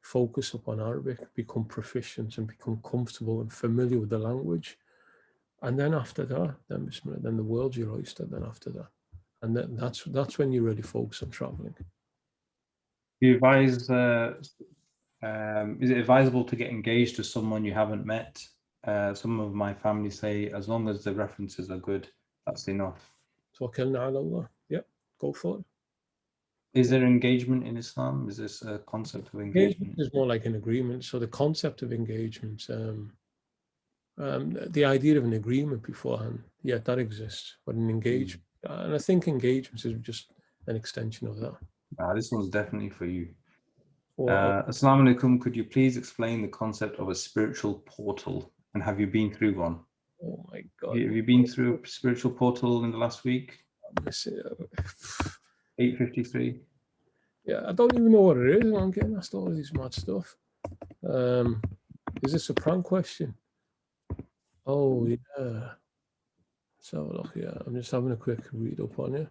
focus upon Arabic, become proficient and become comfortable and familiar with the language. And then after that, then the world's your oyster, then after that. And that's when you really focus on traveling. Do you advise, is it advisable to get engaged to someone you haven't met? Some of my family say as long as the references are good, that's enough. Tawakkalna ala Allah. Yep, go for it. Is there engagement in Islam? Is this a concept of engagement? Engagement is more like an agreement. So the concept of engagement, the idea of an agreement beforehand, yeah, that exists. But an engagement, and I think engagement is just an extension of that. This one's definitely for you. Well, Assalamu alaikum. Could you please explain the concept of a spiritual portal? And have you been through one? Oh my God. Have you been through a spiritual portal in the last week? 8:53. Yeah, I don't even know what it is. I'm getting asked all of these mad stuff. Is this a prank question? Oh yeah. So look, yeah, I'm just having a quick read up on it.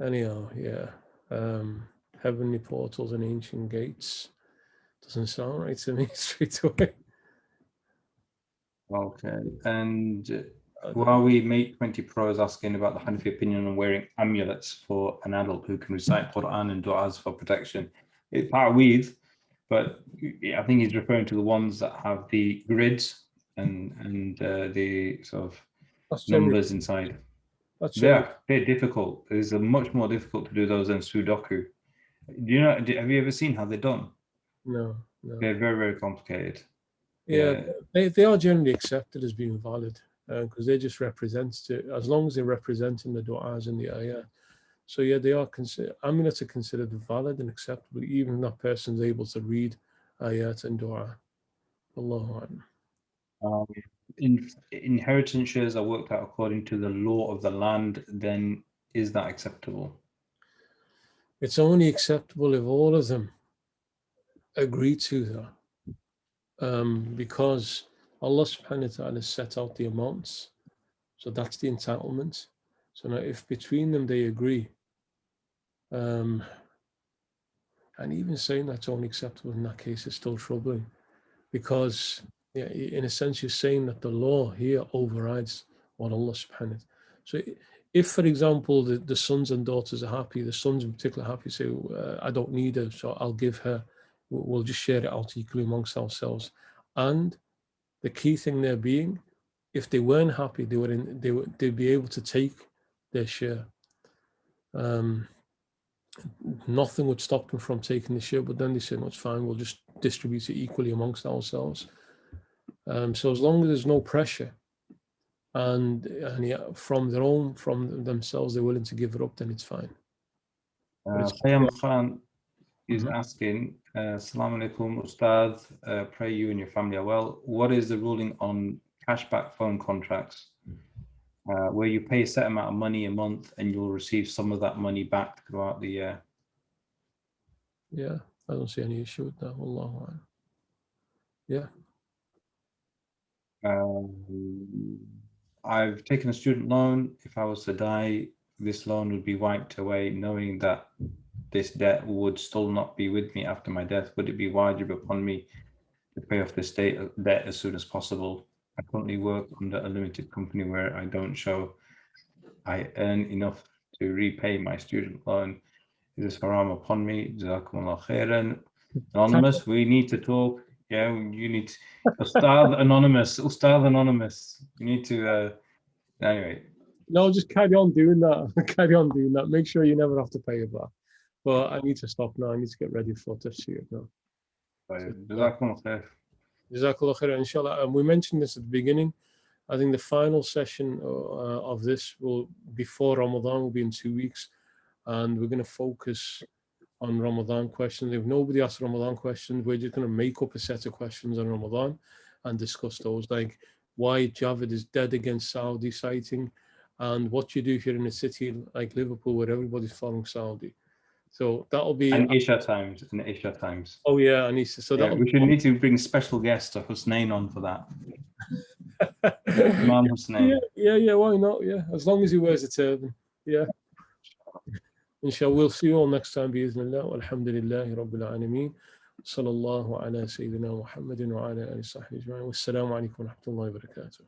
Anyhow, yeah. Heavenly portals and ancient gates. Doesn't sound right to me straight away. Okay. And Huawei Mate 20 Pro is asking about the Hanafi opinion on wearing amulets for an adult who can recite Quran and du'as for protection. It's part of weave, but I think he's referring to the ones that have the grids and the sort of numbers inside. That's They're difficult. It's much more difficult to do those than Sudoku. Do you know? Have you ever seen how they're done? no. They're very, very complicated. Yeah, they are generally accepted as being valid because they just represent it, as long as they're representing the du'as and the ayat. So yeah, they are amulets are considered valid and acceptable, even if that person's able to read ayat and du'a. Allahu A'lam. Inheritance shares are worked out according to the law of the land. Then is that acceptable? It's only acceptable if all of them agree to that, because Allah subhanahu wa ta'ala set out the amounts. So that's the entitlement. So now if between them they agree, and even saying that's only acceptable in that case is still troubling, because yeah, in a sense you're saying that the law here overrides what Allah subhanahu wa ta'ala. So if, for example, the sons and daughters are happy, the sons in particular happy, say, I don't need her, so I'll give her, we'll just share it out equally amongst ourselves. And the key thing there being, if they weren't happy, they'd be able to take their share. Nothing would stop them from taking the share, but then they say, no, it's fine, we'll just distribute it equally amongst ourselves. So as long as there's no pressure and yeah, from themselves, they're willing to give it up, then it's fine. Khayyam Khan is asking, Assalamu alaikum, Ustad, pray you and your family are well. What is the ruling on cashback phone contracts where you pay a set amount of money a month and you'll receive some of that money back throughout the year? Yeah, I don't see any issue with that. Wallahu a'lam. Yeah. I've taken a student loan. If I was to die, this loan would be wiped away, knowing that this debt would still not be with me after my death. Would it be wajib upon me to pay off this debt as soon as possible? I currently work under a limited company where I don't show I earn enough to repay my student loan. Is this haram upon me? Jazakumullah khairan. Anonymous, we need to talk. Yeah, you need to, Ustad Anonymous. You need to, anyway. No, just carry on doing that. Carry on doing that. Make sure you never have to pay it back. But I need to stop now. I need to get ready for tafsir now. Jazakumullah khair. Jazakallah khair, inshallah. And we mentioned this at the beginning. I think the final session of this before Ramadan will be in 2 weeks. And we're going to focus on Ramadan questions. If nobody asks Ramadan questions, we're just going to make up a set of questions on Ramadan and discuss those, like why Javed is dead against Saudi sighting, and what you do here in a city like Liverpool where everybody's following Saudi. So that'll be and Isha times. Oh yeah, and Isha. So we should need to bring special guest to Husnain on for that. Imam Husnain. Yeah. Why not? Yeah, as long as he wears a turban. Yeah. Inshallah, we'll see you all next time. Bi'idhnillah. Alhamdulillahi Rabbil Alameen. Sallallahu ala Sayyidina Muhammadin wa ala alihi wa sahbihi ajma'in. Wassalamu alaikum wa rahmatullahi wa barakatuh.